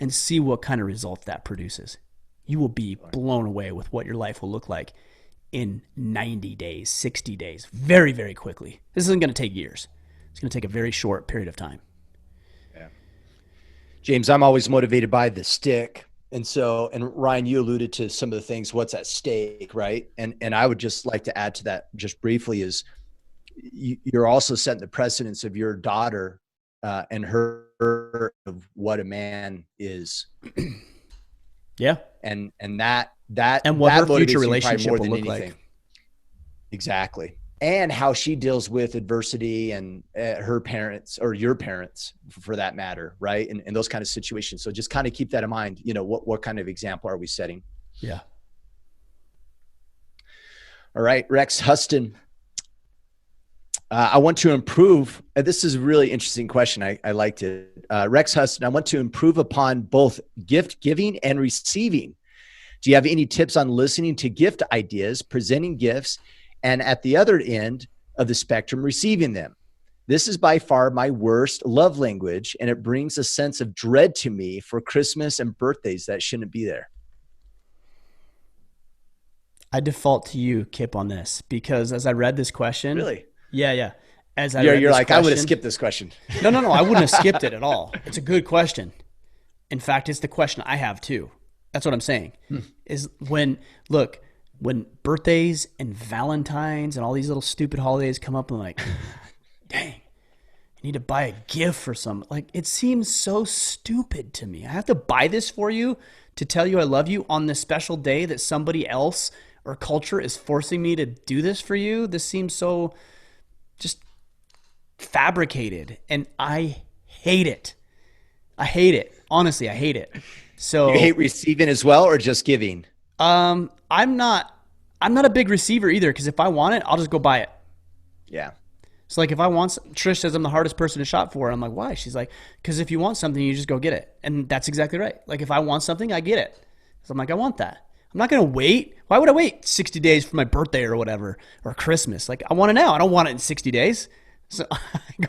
and see what kind of results that produces. You will be blown away with what your life will look like in 90 days, 60 days, very, very quickly. This isn't going to take years. It's going to take a very short period of time. Yeah. James, I'm always motivated by the stick. And so, and Ryan, you alluded to some of the things, what's at stake, right? And I would just like to add to that just briefly is you're also setting the precedence of your daughter and her of what a man is. Yeah. And what her future relationship will look like. Exactly. And how she deals with adversity and her parents or your parents for that matter. Right. And those kind of situations. So just kind of keep that in mind. You know, what kind of example are we setting? Yeah. All right. Rex Huston. I want to improve. This is a really interesting question. I liked it. Rex Huston, I want to improve upon both gift giving and receiving. Do you have any tips on listening to gift ideas, presenting gifts, and at the other end of the spectrum, receiving them? This is by far my worst love language, and it brings a sense of dread to me for Christmas and birthdays that shouldn't be there. I default to you, Kip, on this because as I read this question, really, yeah. As you're like, I would have skipped this question. No, I wouldn't have skipped it at all. It's a good question. In fact, it's the question I have too. That's what I'm saying. Is when birthdays and Valentines and all these little stupid holidays come up, and I'm like, dang, I need to buy a gift for some. Like, it seems so stupid to me. I have to buy this for you to tell you I love you on this special day that somebody else or culture is forcing me to do this for you. This seems so just fabricated, and I hate it. Honestly, I hate it. So you hate receiving as well, or just giving? I'm not a big receiver either, because if I want it, I'll just go buy it. Yeah. So like if I want, Trish says I'm the hardest person to shop for. I'm like, why? She's like, because if you want something, you just go get it. And that's exactly right. Like if I want something, I get it. So I'm like, I want that. I'm not going to wait. Why would I wait 60 days for my birthday or whatever, or Christmas? Like I want it now. I don't want it in 60 days. So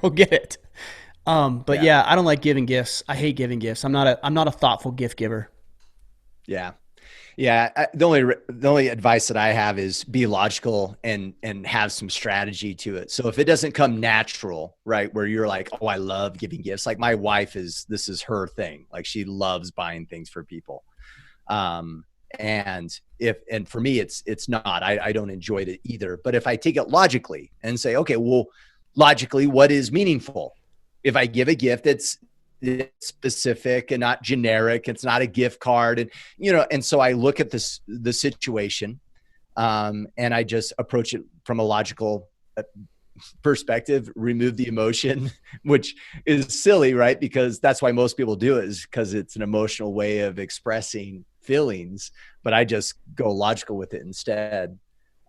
go get it. But yeah, I don't like giving gifts. I hate giving gifts. I'm not a thoughtful gift giver. Yeah. Yeah. The only advice that I have is be logical and have some strategy to it. So if it doesn't come natural, right, where you're like, oh, I love giving gifts. Like my wife this is her thing. Like she loves buying things for people. And for me, it's not, I don't enjoy it either. But if I take it logically and say, okay, well, logically, what is meaningful? If I give a gift, it's specific and not generic. It's not a gift card. And, and so I look at the situation, and I just approach it from a logical perspective, remove the emotion, which is silly, right? Because that's why most people do it, is because it's an emotional way of expressing feelings, but I just go logical with it instead.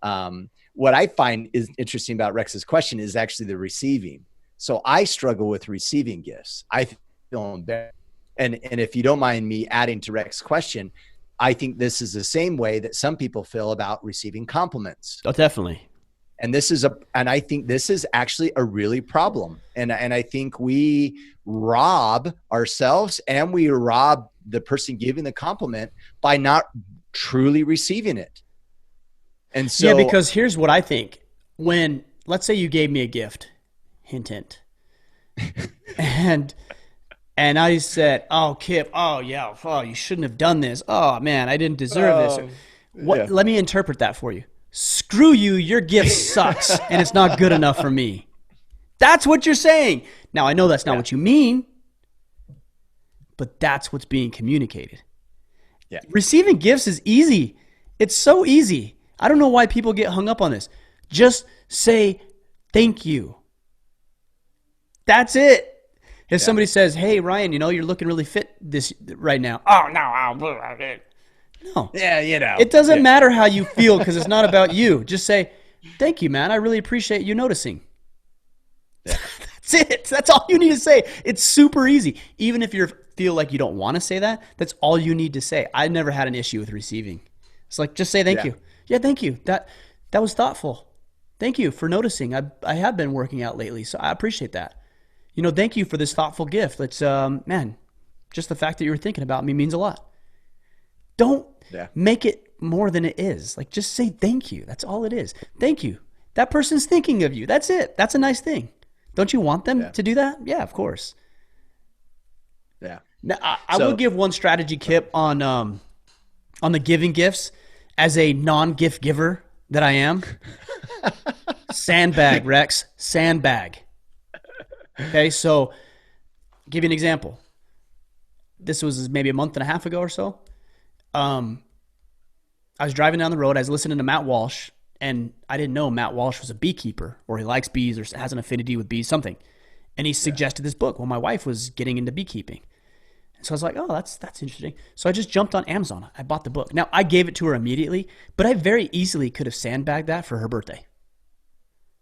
What I find is interesting about Rex's question is actually the receiving. So I struggle with receiving gifts. I feel embarrassed. And if you don't mind me adding to Rex's question, I think this is the same way that some people feel about receiving compliments. Oh, definitely. And I think this is actually a really problem. And I think we rob ourselves and we rob the person giving the compliment by not truly receiving it. And so, yeah, because here's what I think. When, let's say you gave me a gift, hint, hint, and I said, oh, Kip, oh, yeah, oh, you shouldn't have done this. Oh, man, I didn't deserve this. What? Let me interpret that for you. Screw you, your gift sucks, and it's not good enough for me. That's what you're saying. Now, I know that's not what you mean, but that's what's being communicated. Yeah. Receiving gifts is easy. It's so easy. I don't know why people get hung up on this. Just say thank you. That's it. If somebody says, hey, Ryan, you're looking really fit this right now. Oh, no. No. Yeah, It doesn't matter how you feel because it's not about you. Just say, thank you, man. I really appreciate you noticing. Yeah. That's it. That's all you need to say. It's super easy. Even if you feel like you don't want to say that, that's all you need to say. I never had an issue with receiving. It's like, just say thank you. Yeah, thank you. That was thoughtful. Thank you for noticing. I have been working out lately, so I appreciate that. Thank you for this thoughtful gift. It's, man, just the fact that you were thinking about me means a lot. Don't make it more than it is. Like, just say thank you. That's all it is. Thank you. That person's thinking of you. That's it. That's a nice thing. Don't you want them to do that? Yeah, of course. Yeah. Now, I will give one strategy, Kip, on the giving gifts as a non-gift giver that I am. Sandbag, Rex. Sandbag. Okay, so give you an example. This was maybe a month and a half ago or so. I was driving down the road. I was listening to Matt Walsh, and I didn't know Matt Walsh was a beekeeper, or he likes bees, or has an affinity with bees, something. And he suggested this book. Well, my wife was getting into beekeeping. And so I was like, oh, that's interesting. So I just jumped on Amazon. I bought the book. Now, I gave it to her immediately, but I very easily could have sandbagged that for her birthday.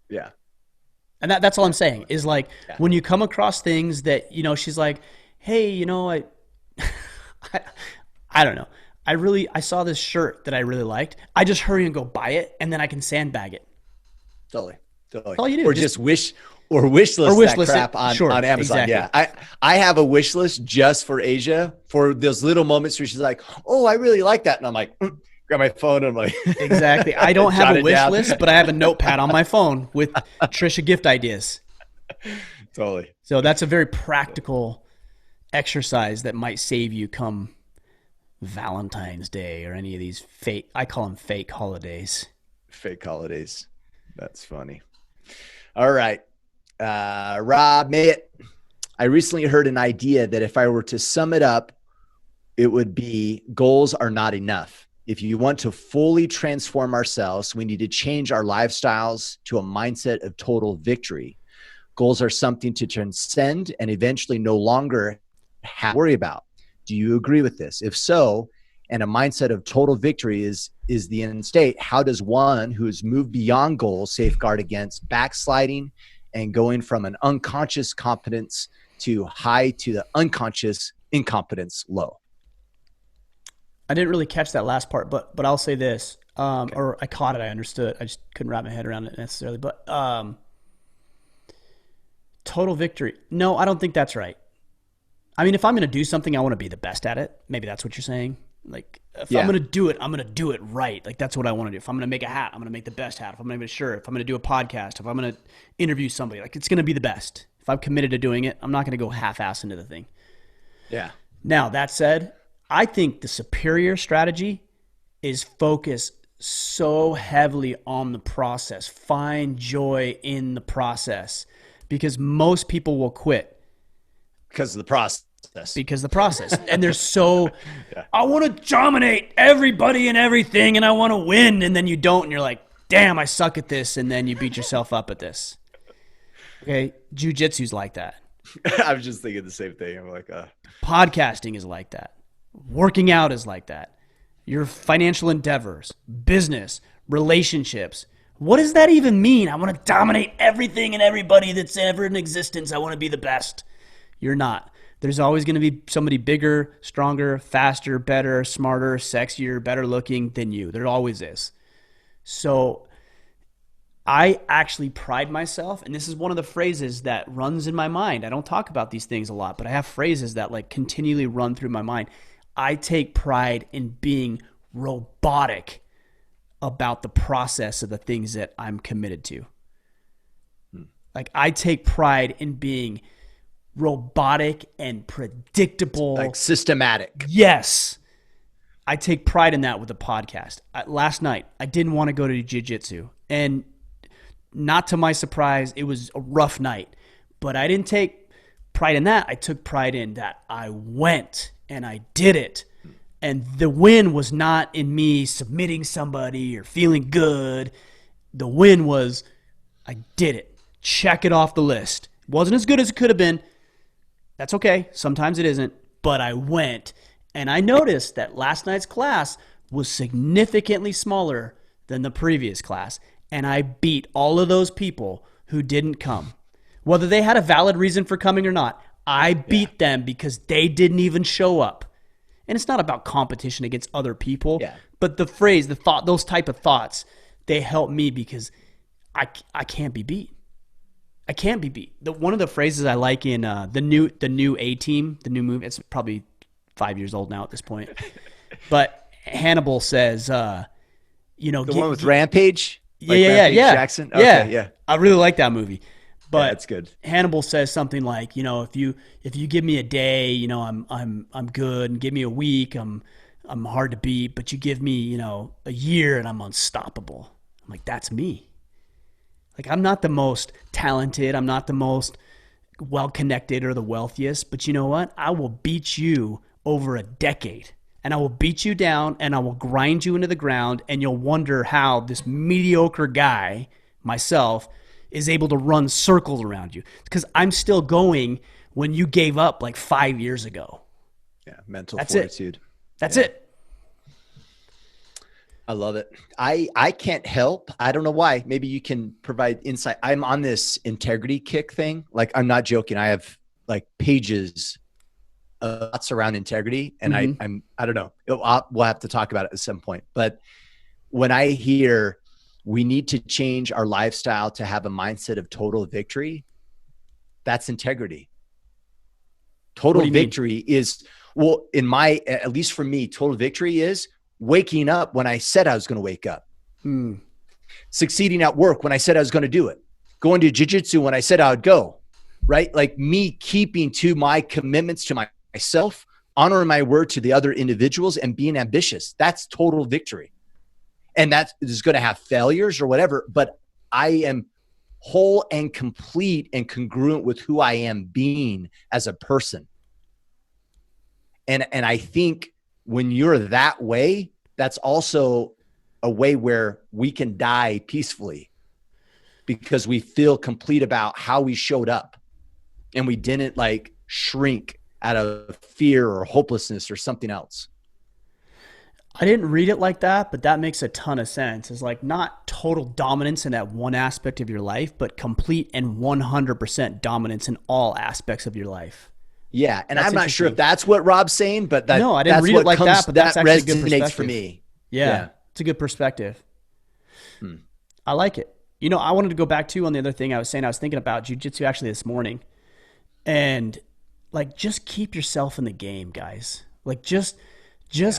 Yeah. And that's all I'm saying is like when you come across things that, she's like, hey, I don't know. I saw this shirt that I really liked. I just hurry and go buy it, and then I can sandbag it. Totally. That's all you do. Or just wish list that crap on Amazon. Exactly. Yeah. I have a wish list just for Asia for those little moments where she's like, oh, I really like that. And I'm like, grab my phone and I'm like, exactly. I don't have a wish list, but I have a notepad on my phone with Trisha gift ideas. Totally. So that's a very practical exercise that might save you come Valentine's Day or any of these I call them fake holidays. Fake holidays. That's funny. All right. Rob Mayett, I recently heard an idea that if I were to sum it up, it would be goals are not enough. If you want to fully transform ourselves, we need to change our lifestyles to a mindset of total victory. Goals are something to transcend and eventually no longer have to worry about. Do you agree with this? If so, and a mindset of total victory is the end state, how does one who has moved beyond goals safeguard against backsliding and going from an unconscious competence to high to the unconscious incompetence low? I didn't really catch that last part, but I'll say this, or I caught it. I understood. I just couldn't wrap my head around it necessarily. But total victory. No, I don't think that's right. I mean, if I'm going to do something, I want to be the best at it. Maybe that's what you're saying. Like, if I'm going to do it, I'm going to do it right. Like, that's what I want to do. If I'm going to make a hat, I'm going to make the best hat. If I'm going to make a shirt, if I'm going to do a podcast, if I'm going to interview somebody, like, it's going to be the best. If I'm committed to doing it, I'm not going to go half-ass into the thing. Yeah. Now, that said, I think the superior strategy is focus so heavily on the process. Find joy in the process because most people will quit. Because of the process. And they're so, I want to dominate everybody and everything and I want to win. And then you don't. And you're like, damn, I suck at this. And then you beat yourself up at this. Okay. Jiu-jitsu's like that. I was just thinking the same thing. I'm like, podcasting is like that. Working out is like that. Your financial endeavors, business, relationships. What does that even mean? I want to dominate everything and everybody that's ever in existence. I want to be the best. You're not. There's always going to be somebody bigger, stronger, faster, better, smarter, sexier, better looking than you. There always is. So I actually pride myself, and this is one of the phrases that runs in my mind. I don't talk about these things a lot, but I have phrases that like continually run through my mind. I take pride in being robotic about the process of the things that I'm committed to. Like I take pride in being robotic and predictable. Like systematic. Yes. I take pride in that with the podcast. Last night, I didn't want to go to jiu-jitsu. And not to my surprise, it was a rough night. But I didn't take pride in that. I took pride in that I went and I did it. And the win was not in me submitting somebody or feeling good. The win was I did it. Check it off the list. It wasn't as good as it could have been. That's okay. Sometimes it isn't. But I went. And I noticed that last night's class was significantly smaller than the previous class. And I beat all of those people who didn't come. Whether they had a valid reason for coming or not, I beat them because they didn't even show up. And it's not about competition against other people. Yeah. But the phrase, the thought, those type of thoughts, they help me because I can't be beat. I can't be beat. One of the phrases I like in the new A-Team, the new movie, it's probably 5 years old now at this point. But Hannibal says, the one with Rampage? Like yeah. Jackson? Okay, yeah. I really like that movie. But that's good. Hannibal says something like, if you give me a day, I'm good, and give me a week, I'm hard to beat, but you give me, a year and I'm unstoppable. I'm like, that's me. Like, I'm not the most talented, I'm not the most well-connected or the wealthiest, but you know what? I will beat you over a decade. And I will beat you down and I will grind you into the ground, and you'll wonder how this mediocre guy, myself, is able to run circles around you. Because I'm still going when you gave up like 5 years ago. Yeah, mental That's fortitude. That's it. I love it. I can't help. I don't know why. Maybe you can provide insight. I'm on this integrity kick thing. Like, I'm not joking. I have like pages of thoughts around integrity. And I don't know. We'll have to talk about it at some point. But when I hear we need to change our lifestyle to have a mindset of total victory, that's integrity. Total victory is, well, at least for me, total victory is waking up when I said I was going to wake up. Succeeding at work when I said I was going to do it. Going to jiu-jitsu when I said I would go, right? Like me keeping to my commitments to myself, honoring my word to the other individuals, and being ambitious. That's total victory. And that is going to have failures or whatever, but I am whole and complete and congruent with who I am being as a person. And I think when you're that way, that's also a way where we can die peacefully because we feel complete about how we showed up and we didn't like shrink out of fear or hopelessness or something else. I didn't read it like that, but that makes a ton of sense. It's like not total dominance in that one aspect of your life, but complete and 100% dominance in all aspects of your life. Yeah, and I'm not sure if that's what Rob's saying, but no, I didn't read it like that, but that's actually a good perspective for me. Yeah, it's a good perspective. I like it. I wanted to go back to on the other thing I was saying. I was thinking about jiu-jitsu actually this morning, and like just keep yourself in the game, guys. Like just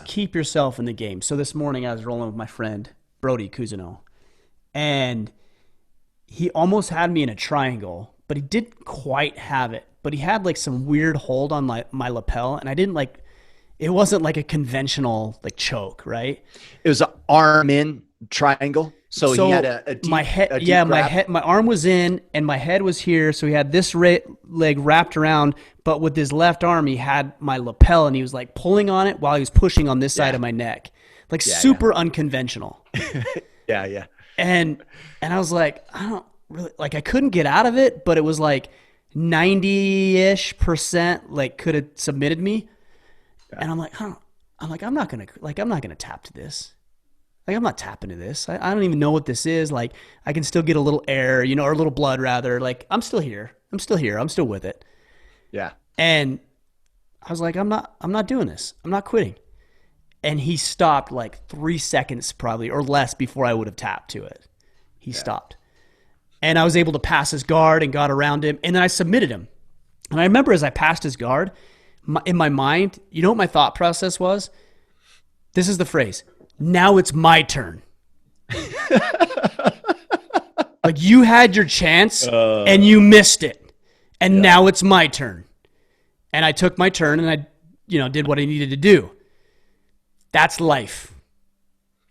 keep yourself in the game. So this morning I was rolling with my friend Brody Cousineau, and he almost had me in a triangle, but he didn't quite have it. But he had like some weird hold on my lapel, and I didn't like. It wasn't like a conventional like choke, right? It was an arm in triangle. So he had a deep, my head. a deep Yeah, grab. my arm was in, and my head was here. So he had this leg wrapped around, but with his left arm, he had my lapel, and he was like pulling on it while he was pushing on this side of my neck, like super unconventional. Yeah. And I was like, I don't really like. I couldn't get out of it, but it was like 90-ish% like could have submitted me. Yeah. And I'm like, I'm not gonna tap to this. Like, I'm not tapping to this. I don't even know what this is. Like, I can still get a little air, or a little blood rather. Like, I'm still here. I'm still with it. Yeah. And I was like, I'm not doing this. I'm not quitting. And he stopped like 3 seconds probably or less before I would have tapped to it. He stopped. And I was able to pass his guard and got around him. And then I submitted him. And I remember as I passed his guard, in my mind, you know what my thought process was? This is the phrase. Now it's my turn. Like you had your chance and you missed it. And now it's my turn. And I took my turn and I, did what I needed to do. That's life.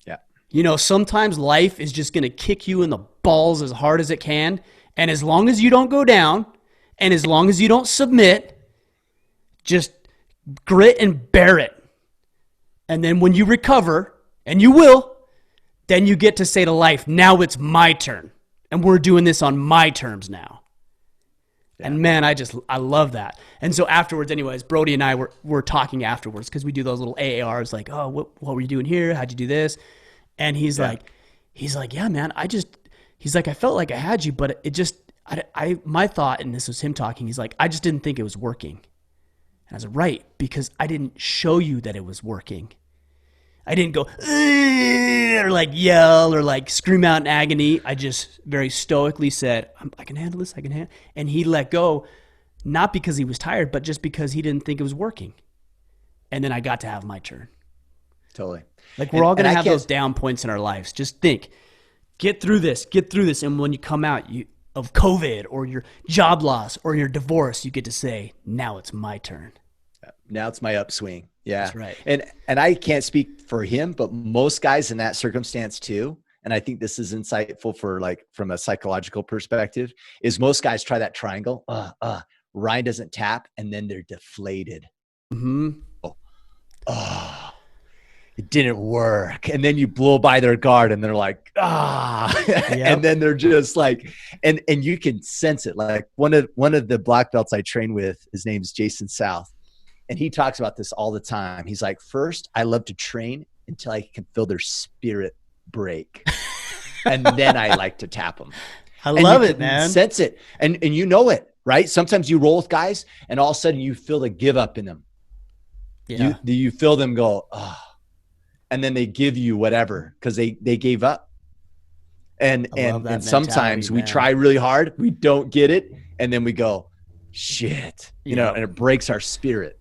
Yeah. Sometimes life is just going to kick you in the balls as hard as it can. And as long as you don't go down and as long as you don't submit, just grit and bear it. And then when you recover, and you will, then you get to say to life, now it's my turn. And we're doing this on my terms now. Yeah. And man, I love that. And so afterwards, anyways, Brody and I were talking afterwards because we do those little AARs like, oh, what were you doing here? How'd you do this? And he's like, yeah, man, he's like, I felt like I had you, but it just, my thought, and this was him talking, he's like, I just didn't think it was working. And I was like, right, because I didn't show you that it was working. I didn't go, or like yell or like scream out in agony. I just very stoically said, I can handle this, I can handle. And he let go, not because he was tired, but just because he didn't think it was working. And then I got to have my turn. Totally. Like we're all going to have those down points in our lives. Just think, get through this. And when you come out of COVID or your job loss or your divorce, you get to say, now it's my turn. Now it's my upswing. Yeah. That's right. And I can't speak for him, but most guys in that circumstance too. And I think this is insightful for like, from a psychological perspective, is most guys try that triangle. Ryan doesn't tap and then they're deflated. Mm-hmm. It didn't work. And then you blow by their guard and they're like, Yep. And then they're just like, and you can sense it. Like one of the black belts I train with, his name's Jason South. And he talks about this all the time. He's like, first, I love to train until I can feel their spirit break. And then I like to tap them. I love it, man. Sense it. And you know it, right? Sometimes you roll with guys and all of a sudden you feel the give up in them. Yeah. You feel them go, and then they give you whatever because they gave up. And sometimes we try really hard, we don't get it, and then we go, shit, and it breaks our spirit.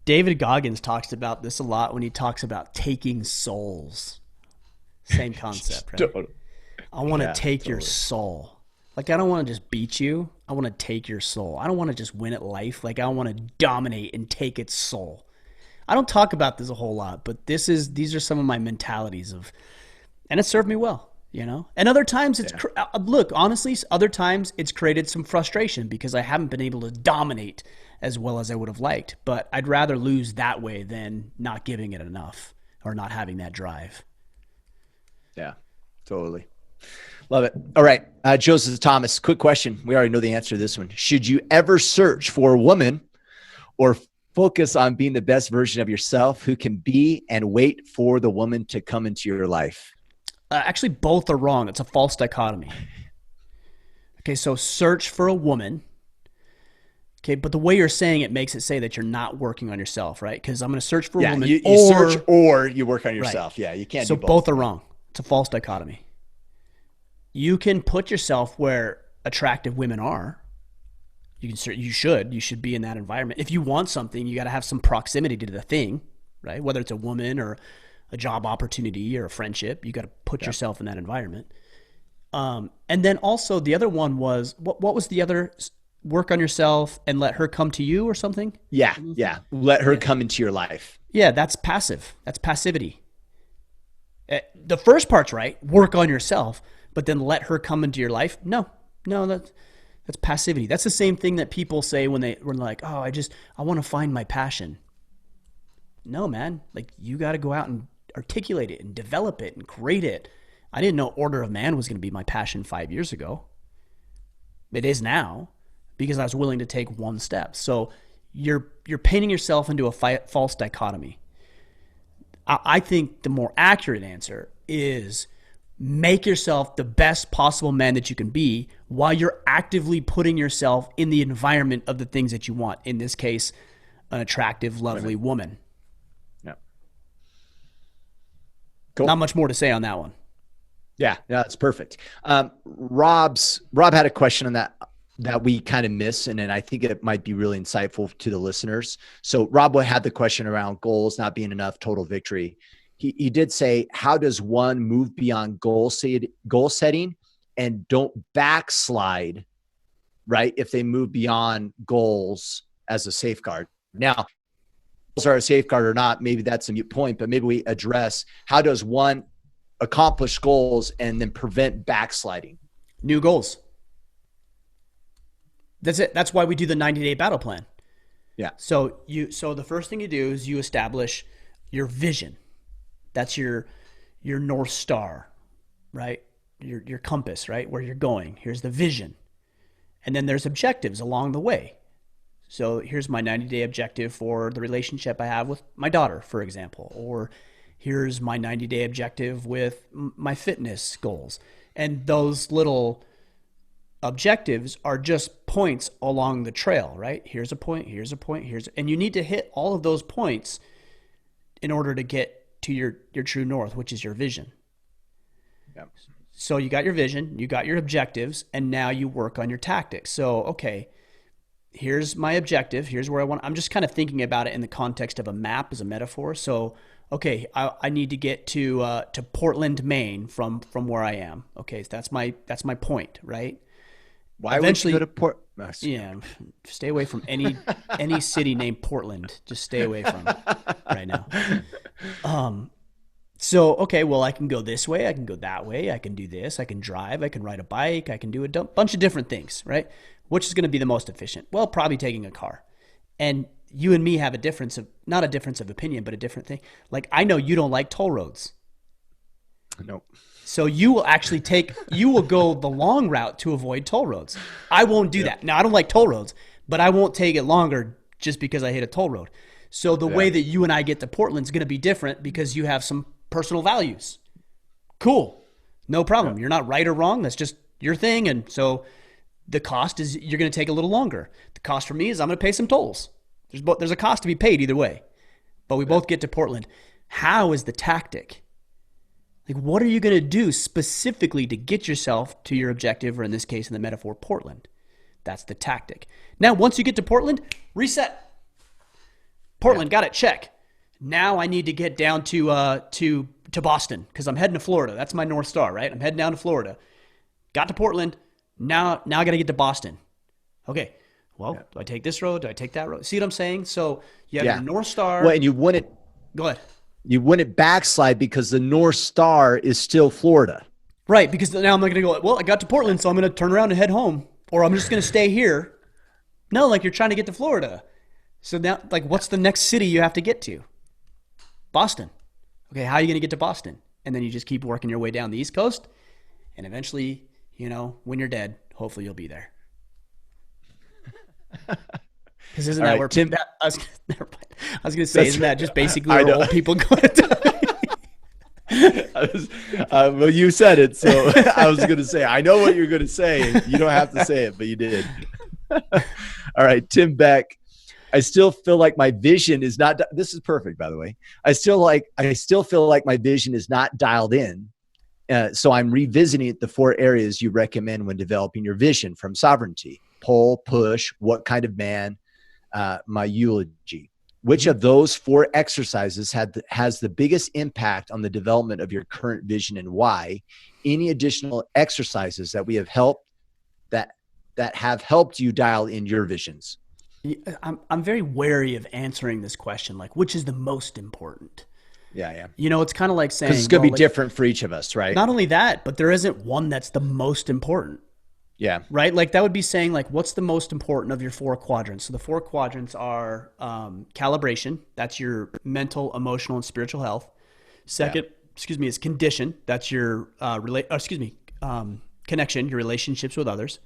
David Goggins talks about this a lot when he talks about taking souls. Same concept, right? I want to take your soul. Like, I don't want to just beat you. I want to take your soul. I don't want to just win at life. Like, I want to dominate and take its soul. I don't talk about this a whole lot, but these are some of my mentalities and it served me well, And other times honestly, other times it's created some frustration because I haven't been able to dominate as well as I would have liked. But I'd rather lose that way than not giving it enough or not having that drive. Yeah, totally. Love it. All right. Joseph Thomas, quick question. We already know the answer to this one. Should you ever search for a woman or focus on being the best version of yourself who can be and wait for the woman to come into your life? Actually, both are wrong. It's a false dichotomy. Okay, so search for a woman. Okay, but the way you're saying it makes it say that you're not working on yourself, right? Because I'm going to search for a woman. You search or you work on yourself. Right. Yeah, you can't do both. So both are wrong. It's a false dichotomy. You can put yourself where attractive women are. You should be in that environment. If you want something, you got to have some proximity to the thing, right? Whether it's a woman or a job opportunity or a friendship, you got to put yourself in that environment. And then also the other one was, what was the other? Work on yourself and let her come to you or something? Yeah. Let her come into your life. Yeah, that's passive. That's passivity. The first part's right. Work on yourself, but then let her come into your life. No, that's passivity. That's the same thing that people say when they're like, oh, I want to find my passion. No, man. Like, you got to go out and articulate it and develop it and create it. I didn't know Order of Man was going to be my passion 5 years ago. It is now because I was willing to take one step. So you're painting yourself into a false dichotomy. I think the more accurate answer is make yourself the best possible man that you can be while you're actively putting yourself in the environment of the things that you want. In this case, an attractive, lovely woman. Yeah. Cool. Not much more to say on that one. Yeah, that's perfect. Rob had a question on that we kind of miss, and then I think it might be really insightful to the listeners. So Rob had the question around goals not being enough, total victory. He did say, how does one move beyond goal setting and don't backslide, right? If they move beyond goals as a safeguard. Now, goals are a safeguard or not, maybe that's a mute point, but maybe we address how does one accomplish goals and then prevent backsliding? New goals. That's it. That's why we do the 90-day battle plan. Yeah. So the first thing you do is you establish your vision. That's your North Star, right? Your compass, right? Where you're going. Here's the vision. And then there's objectives along the way. So here's my 90-day objective for the relationship I have with my daughter, for example. Or here's my 90-day objective with my fitness goals. And those little objectives are just points along the trail, right? Here's a point, and you need to hit all of those points in order to get to your true north, which is your vision. Yep. So you got your vision, you got your objectives, and now you work on your tactics. So, okay, here's my objective. Here's where I want. I'm just kind of thinking about it in the context of a map as a metaphor. So, okay, I need to get to Portland, Maine from where I am. Okay, so that's my point, right? Why eventually would you go to Port? Yeah, stay away from any city named Portland. Just stay away from it right now. So, okay, well, I can go this way. I can go that way. I can do this. I can drive. I can ride a bike. I can do a bunch of different things, right? Which is going to be the most efficient? Well, probably taking a car. And you and me have not a difference of opinion, but a different thing. Like, I know you don't like toll roads. Nope. So you will go the long route to avoid toll roads. I won't do that. Now, I don't like toll roads, but I won't take it longer just because I hit a toll road. So the way that you and I get to Portland is going to be different because you have some personal values. Cool. No problem. You're not right or wrong. That's just your thing. And so the cost is you're going to take a little longer. The cost for me is I'm going to pay some tolls. There's a cost to be paid either way. But we both get to Portland. How is the tactic? Like, what are you going to do specifically to get yourself to your objective, or in this case, in the metaphor, Portland? That's the tactic. Now, once you get to Portland, reset. Portland, got it, check. Now I need to get down to Boston because I'm heading to Florida. That's my North Star, right? I'm heading down to Florida. Got to Portland. Now I got to get to Boston. Okay, well, do I take this road? Do I take that road? See what I'm saying? So you have your North Star. Well, and you wouldn't. Go ahead. You wouldn't backslide because the North Star is still Florida. Right, because now I'm not going to go, well, I got to Portland, so I'm going to turn around and head home. Or I'm just going to stay here. No, like you're trying to get to Florida. So now, like, what's the next city you have to get to? Boston. Okay, how are you going to get to Boston? And then you just keep working your way down the East Coast. And eventually, when you're dead, hopefully you'll be there. Because isn't that where Tim? I was going to say, isn't that just basically where old people go to die? Well, you said it, so I was going to say, I know what you're going to say. You don't have to say it, but you did. All right, Tim Beck. I still feel like my vision is not. This is perfect, by the way. I still feel like my vision is not dialed in. So I'm revisiting the 4 areas you recommend when developing your vision: from sovereignty, pull, push, what kind of man, my eulogy. Which of those 4 exercises has the biggest impact on the development of your current vision, and why? Any additional exercises that we have helped that have helped you dial in your visions? I'm very wary of answering this question, like, which is the most important? Yeah. It's kind of like saying, because it's going to be different for each of us, right? Not only that, but there isn't one that's the most important. Yeah. Right? Like, that would be saying, like, what's the most important of your 4 quadrants? So the 4 quadrants are calibration. That's your mental, emotional, and spiritual health. Second, is condition. That's your connection, your relationships with others.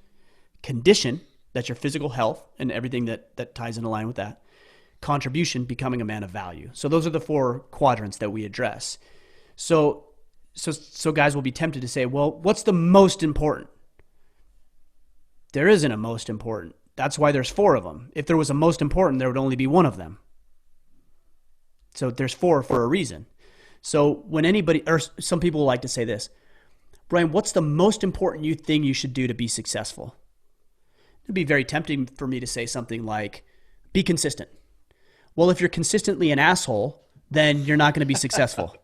Condition. That's your physical health and everything that ties into line with that. Contribution, becoming a man of value. So those are the 4 quadrants that we address. So guys will be tempted to say, well, what's the most important? There isn't a most important. That's why there's 4 of them. If there was a most important, there would only be 1 of them. So there's 4 for a reason. So when anybody, or some people like to say this, Brian, what's the most important thing you should do to be successful? It'd be very tempting for me to say something like, be consistent. Well, if you're consistently an asshole, then you're not going to be successful.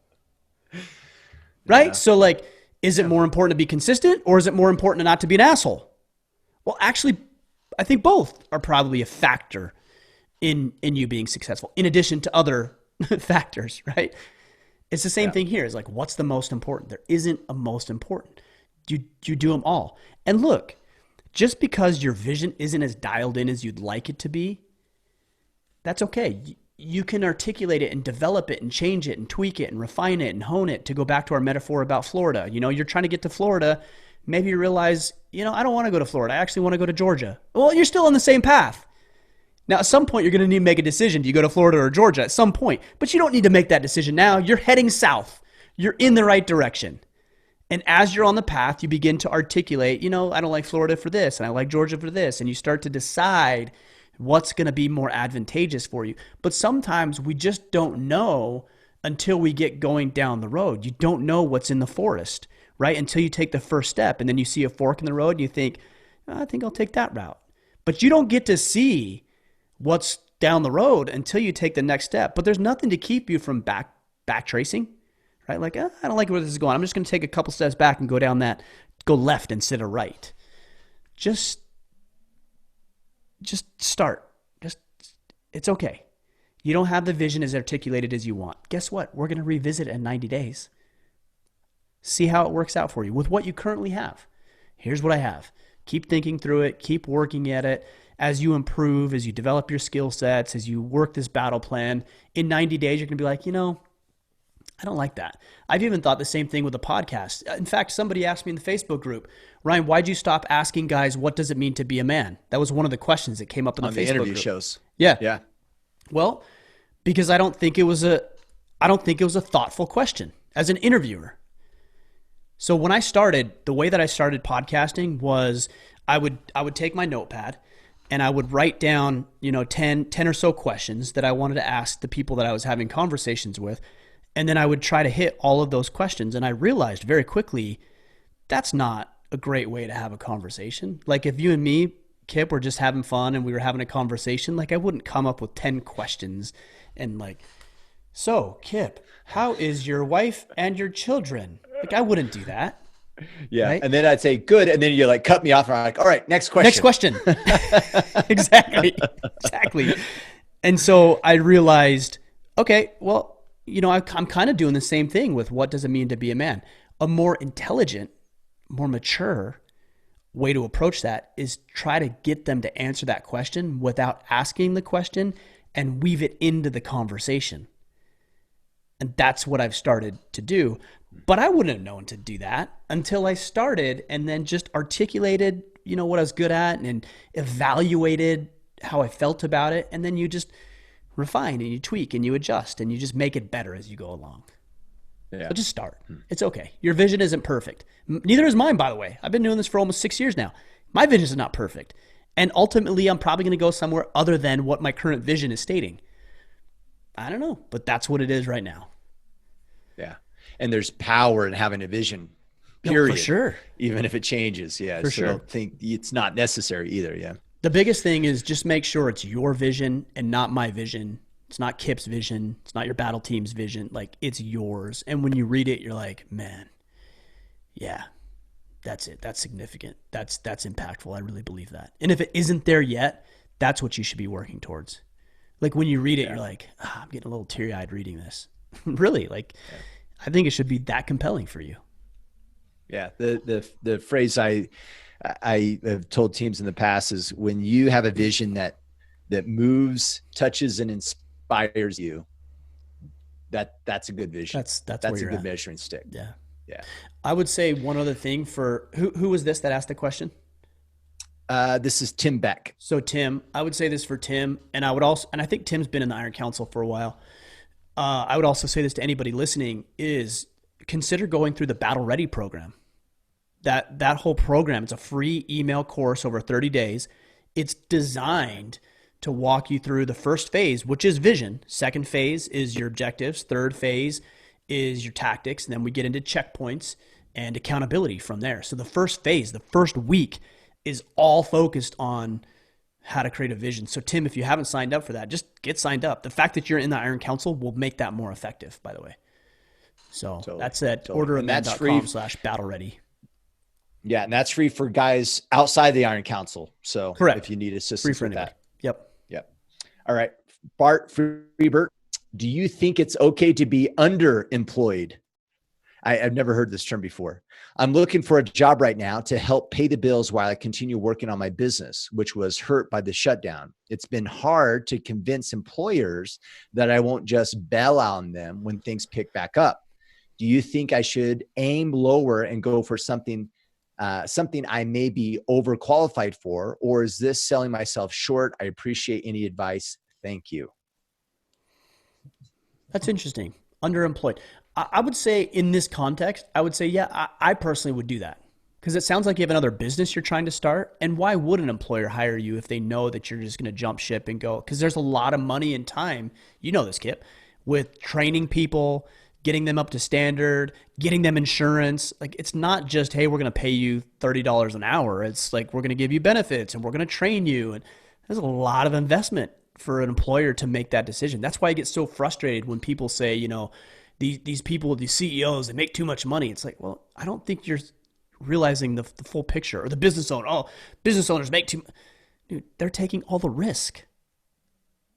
Right? Yeah. So like, is it more important to be consistent, or is it more important not to be an asshole? Well, actually, I think both are probably a factor in you being successful, in addition to other factors, right? It's the same thing here. It's like, what's the most important? There isn't a most important. You do them all. And look, just because your vision isn't as dialed in as you'd like it to be, that's okay. You can articulate it and develop it and change it and tweak it and refine it and hone it. To go back to our metaphor about Florida, you're trying to get to Florida. Maybe you realize, I don't want to go to Florida. I actually want to go to Georgia. Well, you're still on the same path. Now, at some point, you're going to need to make a decision. Do you go to Florida or Georgia at some point? But you don't need to make that decision now. You're heading south. You're in the right direction. And as you're on the path, you begin to articulate, I don't like Florida for this, and I like Georgia for this. And you start to decide what's going to be more advantageous for you. But sometimes we just don't know until we get going down the road. You don't know what's in the forest, right? Until you take the first step, and then you see a fork in the road, and you think, I think I'll take that route. But you don't get to see what's down the road until you take the next step. But there's nothing to keep you from back tracing, right? Like, I don't like where this is going. I'm just going to take a couple steps back and go left instead of right. Just start. It's okay. You don't have the vision as articulated as you want. Guess what? We're going to revisit it in 90 days. See how it works out for you with what you currently have. Here's what I have. Keep thinking through it. Keep working at it. As you improve, as you develop your skill sets, as you work this battle plan, in 90 days, you're going to be like, I don't like that. I've even thought the same thing with the podcast. In fact, somebody asked me in the Facebook group, Ryan, why'd you stop asking guys, what does it mean to be a man? That was one of the questions that came up in the Facebook interview group. Shows. Yeah. Well, because I don't think it was a thoughtful question as an interviewer. So when I started, the way that I started podcasting was I would take my notepad and I would write down, 10 or so questions that I wanted to ask the people that I was having conversations with. And then I would try to hit all of those questions. And I realized very quickly, that's not a great way to have a conversation. Like if you and me, Kip, were just having fun and we were having a conversation, like I wouldn't come up with 10 questions and like, so Kip, how is your wife and your children? Like I wouldn't do that. Yeah. Right? And then I'd say, good. And then you like cut me off and I'm like, all right, next question. Next question. Exactly. And so I realized, okay, well, I'm kind of doing the same thing with what does it mean to be a man? A more intelligent, more mature way to approach that is try to get them to answer that question without asking the question and weave it into the conversation. And that's what I've started to do. But I wouldn't have known to do that until I started and then just articulated, what I was good at and evaluated how I felt about it. And then you just refine and you tweak and you adjust and you just make it better as you go along. Yeah. So just start. It's okay. Your vision isn't perfect. Neither is mine, by the way. I've been doing this for almost 6 years now. My vision is not perfect. And ultimately, I'm probably going to go somewhere other than what my current vision is stating. I don't know, but that's what it is right now. Yeah. And there's power in having a vision, period. No, for sure. Even if it changes. Yeah. For so sure. Don't think it's not necessary either. Yeah. The biggest thing is just make sure it's your vision and not my vision. It's not Kip's vision. It's not your battle team's vision. Like it's yours. And when you read it, you're like, man, yeah, that's it. That's significant. That's impactful. I really believe that. And if it isn't there yet, that's what you should be working towards. Like when you read it, you're like, I'm getting a little teary-eyed reading this. Really? Like, I think it should be that compelling for you. Yeah. The phrase I have told teams in the past is when you have a vision that moves, touches, and inspires you, that's a good vision. That's a good measuring stick. Yeah. Yeah. I would say one other thing for who was this that asked the question? This is Tim Beck. So Tim, I would say this for Tim, and I think Tim's been in the Iron Council for a while. I would also say this to anybody listening is consider going through the Battle Ready program. That whole program, it's a free email course over 30 days. It's designed to walk you through the first phase, which is vision. Second phase is your objectives. Third phase is your tactics. And then we get into checkpoints and accountability from there. So the first phase, the first week, is all focused on how to create a vision. So Tim, if you haven't signed up for that, just get signed up. The fact that you're in the Iron Council will make that more effective, by the way. So that's at orderofmen.com/battle ready. Yeah, and that's free for guys outside the Iron Council. So correct. If you need assistance free for with anybody. that. Yep. All right. Bart Freebert, do you think it's okay to be underemployed? I've never heard this term before. I'm looking for a job right now to help pay the bills while I continue working on my business, which was hurt by the shutdown. It's been hard to convince employers that I won't just bail on them when things pick back up. Do you think I should aim lower and go for something I may be overqualified for, or is this selling myself short? I appreciate any advice. Thank you. That's interesting. Underemployed. I would say in this context, I would say, yeah, I personally would do that because it sounds like you have another business you're trying to start. And why would an employer hire you if they know that you're just going to jump ship and go? Because there's a lot of money and time, you know this, Kip, with training people, getting them up to standard, getting them insurance. Like it's not just, hey, we're going to pay you $30 an hour. It's like, we're going to give you benefits and we're going to train you. And there's a lot of investment for an employer to make that decision. That's why I get so frustrated when people say, you know, these people, these CEOs, they make too much money. It's like, well, I don't think you're realizing the full picture. Or the business owner, oh, business owners make too much. Dude, they're taking all the risk.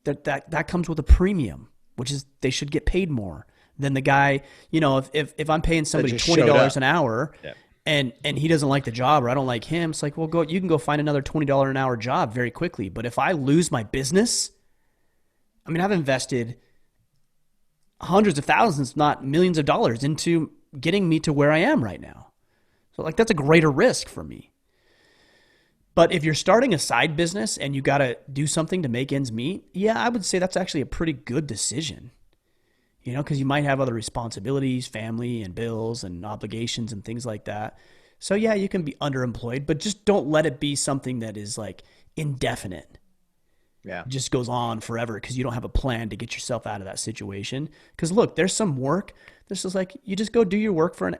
That comes with a premium, which is they should get paid more than the guy. You know, if I'm paying somebody $20 an hour, yeah, and he doesn't like the job or I don't like him, it's like, well, you can go find another $20 an hour job very quickly. But if I lose my business, I mean, I've invested hundreds of thousands, not millions of dollars into getting me to where I am right now. So like, that's a greater risk for me. But if you're starting a side business and you got to do something to make ends meet, yeah, I would say that's actually a pretty good decision. You know, because you might have other responsibilities, family and bills and obligations and things like that. So yeah, you can be underemployed, but just don't let it be something that is like indefinite. Yeah. It just goes on forever because you don't have a plan to get yourself out of that situation. Because look, there's some work. This is like, you just go do your work for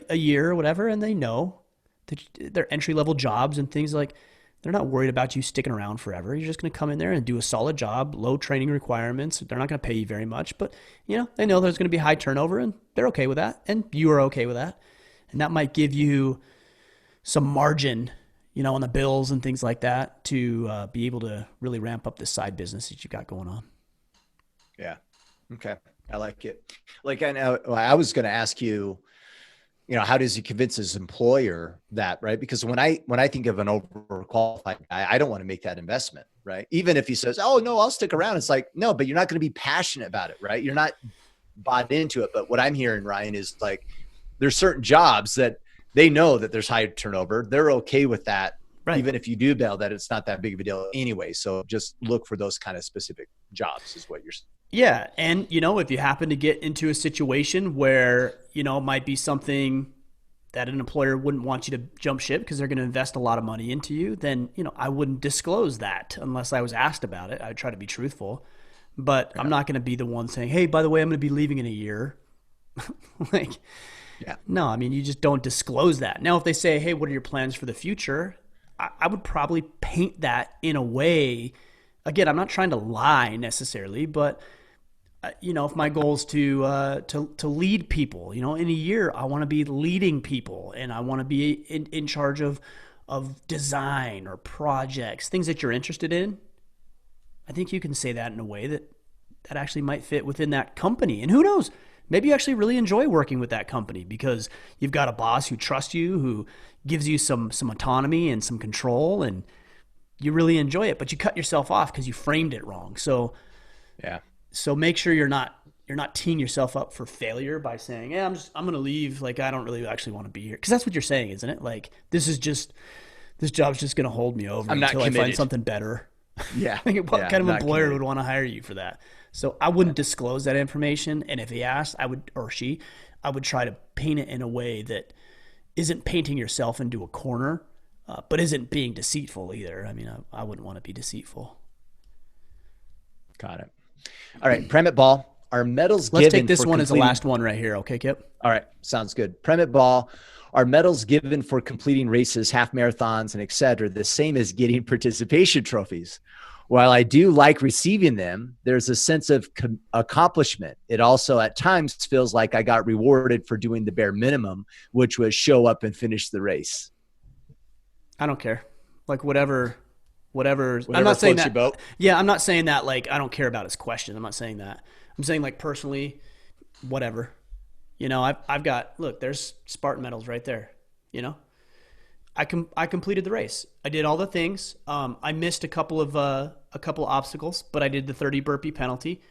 a year or whatever, and they know that they're entry-level jobs and things like, they're not worried about you sticking around forever. You're just going to come in there and do a solid job, low training requirements. They're not going to pay you very much, but you know, they know there's going to be high turnover and they're okay with that. And you are okay with that. And that might give you some margin, you know, on the bills and things like that to be able to really ramp up this side business that you got going on. Yeah. Okay. I like it. Like, I know I was going to ask you, you know, how does he convince his employer that, right? Because when I think of an overqualified guy, I don't want to make that investment, right? Even if he says, oh no, I'll stick around. It's like, no, but you're not going to be passionate about it, right? You're not bought into it. But what I'm hearing, Ryan, is like, there's certain jobs that they know that there's high turnover. They're okay with that. Right. Even if you do bail, that it's not that big of a deal anyway. So just look for those kind of specific jobs is what you're saying. Yeah. And, you know, if you happen to get into a situation where, you know, it might be something that an employer wouldn't want you to jump ship because they're going to invest a lot of money into you, then, you know, I wouldn't disclose that unless I was asked about it. I would try to be truthful, but yeah. I'm not going to be the one saying, hey, by the way, I'm going to be leaving in a year. Like, yeah, no, I mean, you just don't disclose that. Now, if they say, hey, what are your plans for the future? I would probably paint that in a way. Again, I'm not trying to lie necessarily, but you know, if my goal is to lead people, you know, in a year, I want to be leading people and I want to be in charge of design or projects, things that you're interested in. I think you can say that in a way that actually might fit within that company. And who knows, maybe you actually really enjoy working with that company because you've got a boss who trusts you, who gives you some autonomy and some control, and you really enjoy it, but you cut yourself off because you framed it wrong. So, yeah. So make sure you're not teeing yourself up for failure by saying, "Yeah, I'm going to leave. Like, I don't really actually want to be here." Because that's what you're saying, isn't it? Like, this job's just going to hold me over until I find something better. Yeah. Like, what kind of employer would want to hire you for that? So I wouldn't disclose that information. And if he asked, I would try to paint it in a way that isn't painting yourself into a corner but isn't being deceitful either. I mean, I wouldn't want to be deceitful. Got it. All right. Primate ball. Are medals Let's given take this for one as the completing? last one right here. Okay, Kip? All right. Sounds good. Primate ball. Are medals given for completing races, half marathons, and et cetera, the same as getting participation trophies? While I do like receiving them, there's a sense of accomplishment. It also at times feels like I got rewarded for doing the bare minimum, which was show up and finish the race. I don't care. Like whatever. I'm Whatever not saying floats your that. boat. Yeah, I'm not saying that. Like I don't care about his question. I'm not saying that. I'm saying like personally, whatever. I've got look. There's Spartan medals right there. You know, I completed the race. I did all the things. I missed a couple obstacles, but I did the 30 burpee penalty,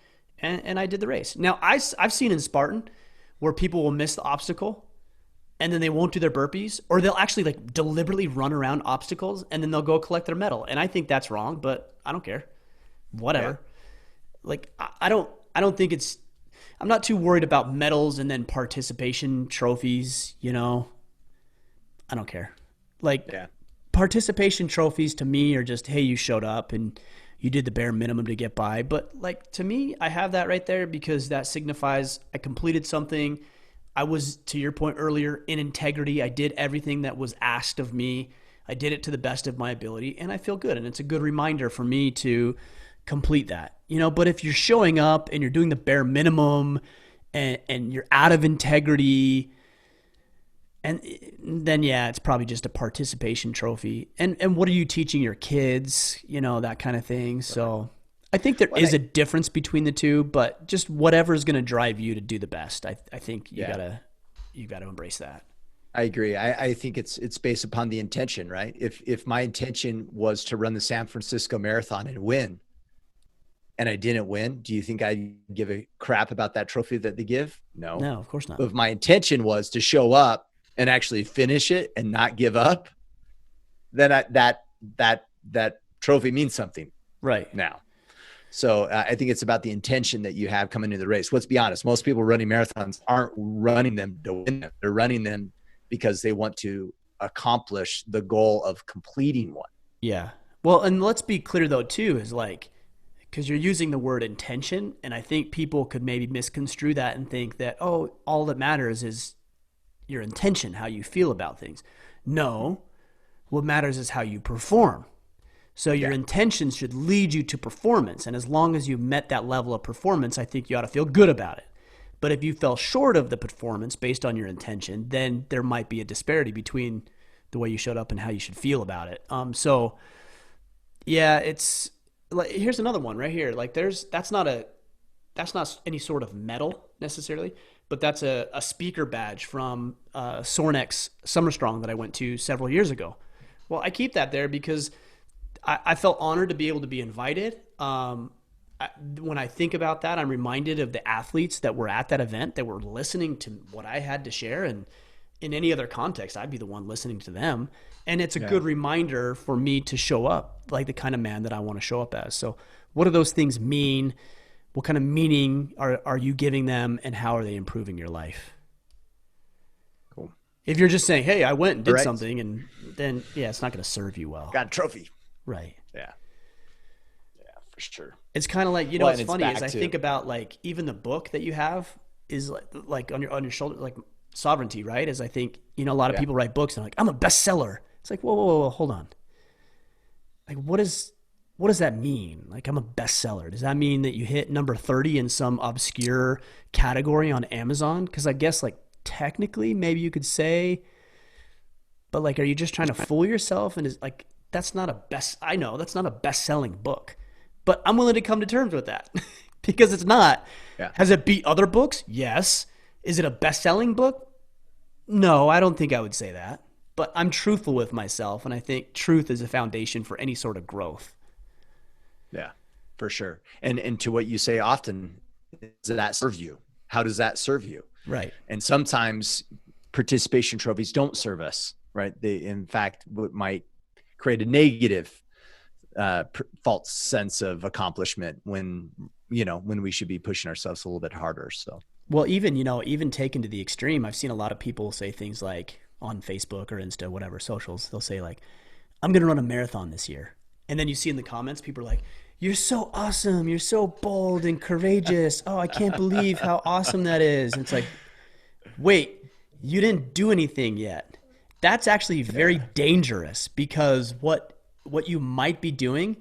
and I did the race. Now I've seen in Spartan where people will miss the obstacle and then they won't do their burpees, or they'll actually like deliberately run around obstacles and then they'll go collect their medal. And I think that's wrong, but I don't care. Whatever. Yeah. Like I don't think it's. I'm not too worried about medals and then participation trophies. I don't care. Like Yeah. participation trophies to me are just, hey, you showed up and you did the bare minimum to get by. But like to me, I have that right there because that signifies I completed something. I was, to your point earlier, in integrity. I did everything that was asked of me. I did it to the best of my ability, and I feel good. And it's a good reminder for me to complete that. But if you're showing up and you're doing the bare minimum and you're out of integrity, and then yeah, it's probably just a participation trophy. And what are you teaching your kids? That kind of thing. So I think there is a difference between the two, but just whatever is going to drive you to do the best. I think you gotta embrace that. I agree. I think it's based upon the intention, right? If my intention was to run the San Francisco Marathon and win, and I didn't win, do you think I'd give a crap about that trophy that they give? No. No, of course not. But if my intention was to show up and actually finish it and not give up, then that trophy means something Right. now. So I think it's about the intention that you have coming into the race. Let's be honest. Most people running marathons aren't running them to win them. They're running them because they want to accomplish the goal of completing one. Yeah. Well, and let's be clear though too, is like, because you're using the word intention, and I think people could maybe misconstrue that and think that, oh, all that matters is your intention, how you feel about things. No, what matters is how you perform. So your intentions should lead you to performance. And as long as you met that level of performance, I think you ought to feel good about it. But if you fell short of the performance based on your intention, then there might be a disparity between the way you showed up and how you should feel about it. So yeah, it's like, here's another one right here. Like that's not any sort of medal necessarily, but that's a speaker badge from Sornex Summer Strong that I went to several years ago. Well, I keep that there because I felt honored to be able to be invited. When I think about that, I'm reminded of the athletes that were at that event that were listening to what I had to share. And in any other context, I'd be the one listening to them. And it's a good reminder for me to show up like the kind of man that I want to show up as. So what do those things mean? What kind of meaning are you giving them, and how are they improving your life? Cool. If you're just saying, hey, I went and did something, and then, yeah, it's not going to serve you well. Got a trophy. Right. Yeah. Yeah, for sure. It's kind of like, what's funny is I think about like even the book that you have is like on your shoulder, like Sovereignty, right? As I think, a lot of people write books and like, I'm a bestseller. It's like, whoa, hold on. Like, what does that mean? Like, I'm a bestseller. Does that mean that you hit number 30 in some obscure category on Amazon? Because I guess like technically maybe you could say, but like, are you just trying to fool yourself? And is like, that's not a best-selling book, but I'm willing to come to terms with that because it's not. Yeah. Has it beat other books? Yes. Is it a best-selling book? No, I don't think I would say that, but I'm truthful with myself. And I think truth is a foundation for any sort of growth. Yeah, for sure. And to what you say often, does that serve you? How does that serve you? Right. And sometimes participation trophies don't serve us, right? They, in fact, might create a negative false sense of accomplishment when we should be pushing ourselves a little bit harder. So, well, even taken to the extreme, I've seen a lot of people say things like on Facebook or Insta, whatever socials, they'll say like, I'm going to run a marathon this year. And then you see in the comments, people are like, you're so awesome. You're so bold and courageous. Oh, I can't believe how awesome that is. And it's like, wait, you didn't do anything yet. That's actually very dangerous, because what you might be doing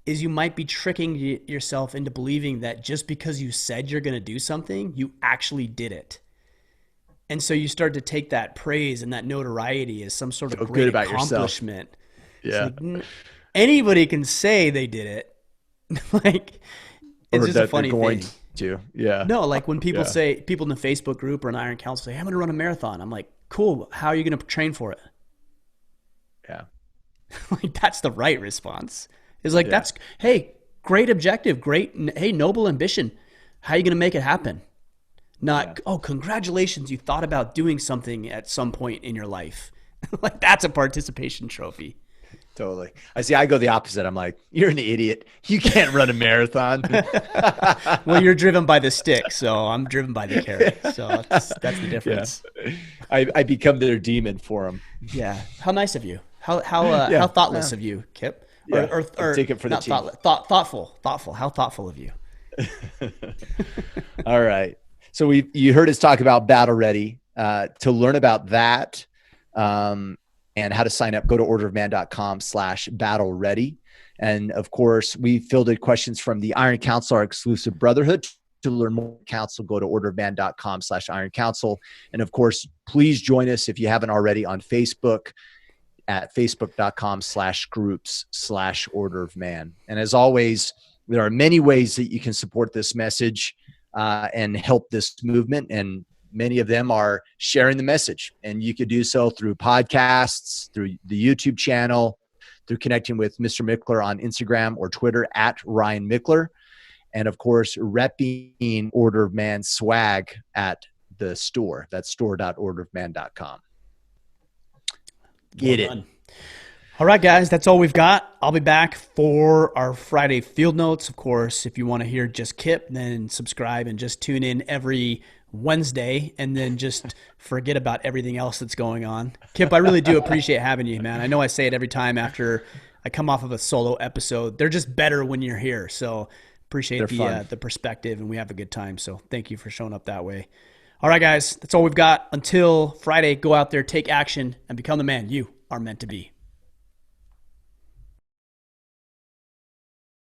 is you might be tricking yourself into believing that just because you said you're going to do something, you actually did it. And so you start to take that praise and that notoriety as some sort of great accomplishment. Yeah. Like, anybody can say they did it. Like, it's just a funny thing. Yeah. No, like when people say, people in the Facebook group or an Iron Council say, I'm going to run a marathon. I'm like, cool. How are you going to train for it? Yeah. Like, that's the right response. It's like, that's, hey, great objective. Great. Hey, noble ambition. How are you going to make it happen? Not, oh, congratulations, you thought about doing something at some point in your life. Like, that's a participation trophy. Totally. I go the opposite. I'm like, you're an idiot. You can't run a marathon. Well, you're driven by the stick, so I'm driven by the carrot. So that's the difference. Yeah. I become their demon for them. Yeah. How nice of you. How thoughtless of you, Kip. Or take it for the team. Thoughtful. How thoughtful of you. All right. So you heard us talk about Battle Ready. To learn about that and how to sign up, go to orderofman.com/battle ready. And of course, we fielded questions from the Iron Council, our exclusive brotherhood. To learn more council, go to orderofman.com/Iron Council. And of course, please join us if you haven't already on Facebook at facebook.com/groups/Order of Man. And as always, there are many ways that you can support this message and help this movement. And many of them are sharing the message. And you could do so through podcasts, through the YouTube channel, through connecting with Mr. Mickler on Instagram or Twitter at Ryan Mickler. And of course, repping Order of Man swag at the store. That's store.orderofman.com. Get it. All right, guys, that's all we've got. I'll be back for our Friday field notes. Of course, if you want to hear just Kip, then subscribe and just tune in every Wednesday, and then just forget about everything else that's going on. Kip, I really do appreciate having you, man. I know I say it every time after I come off of a solo episode. They're just better when you're here. So appreciate the perspective, and we have a good time. So thank you for showing up that way. All right, guys, that's all we've got. Until Friday, go out there, take action, and become the man you are meant to be.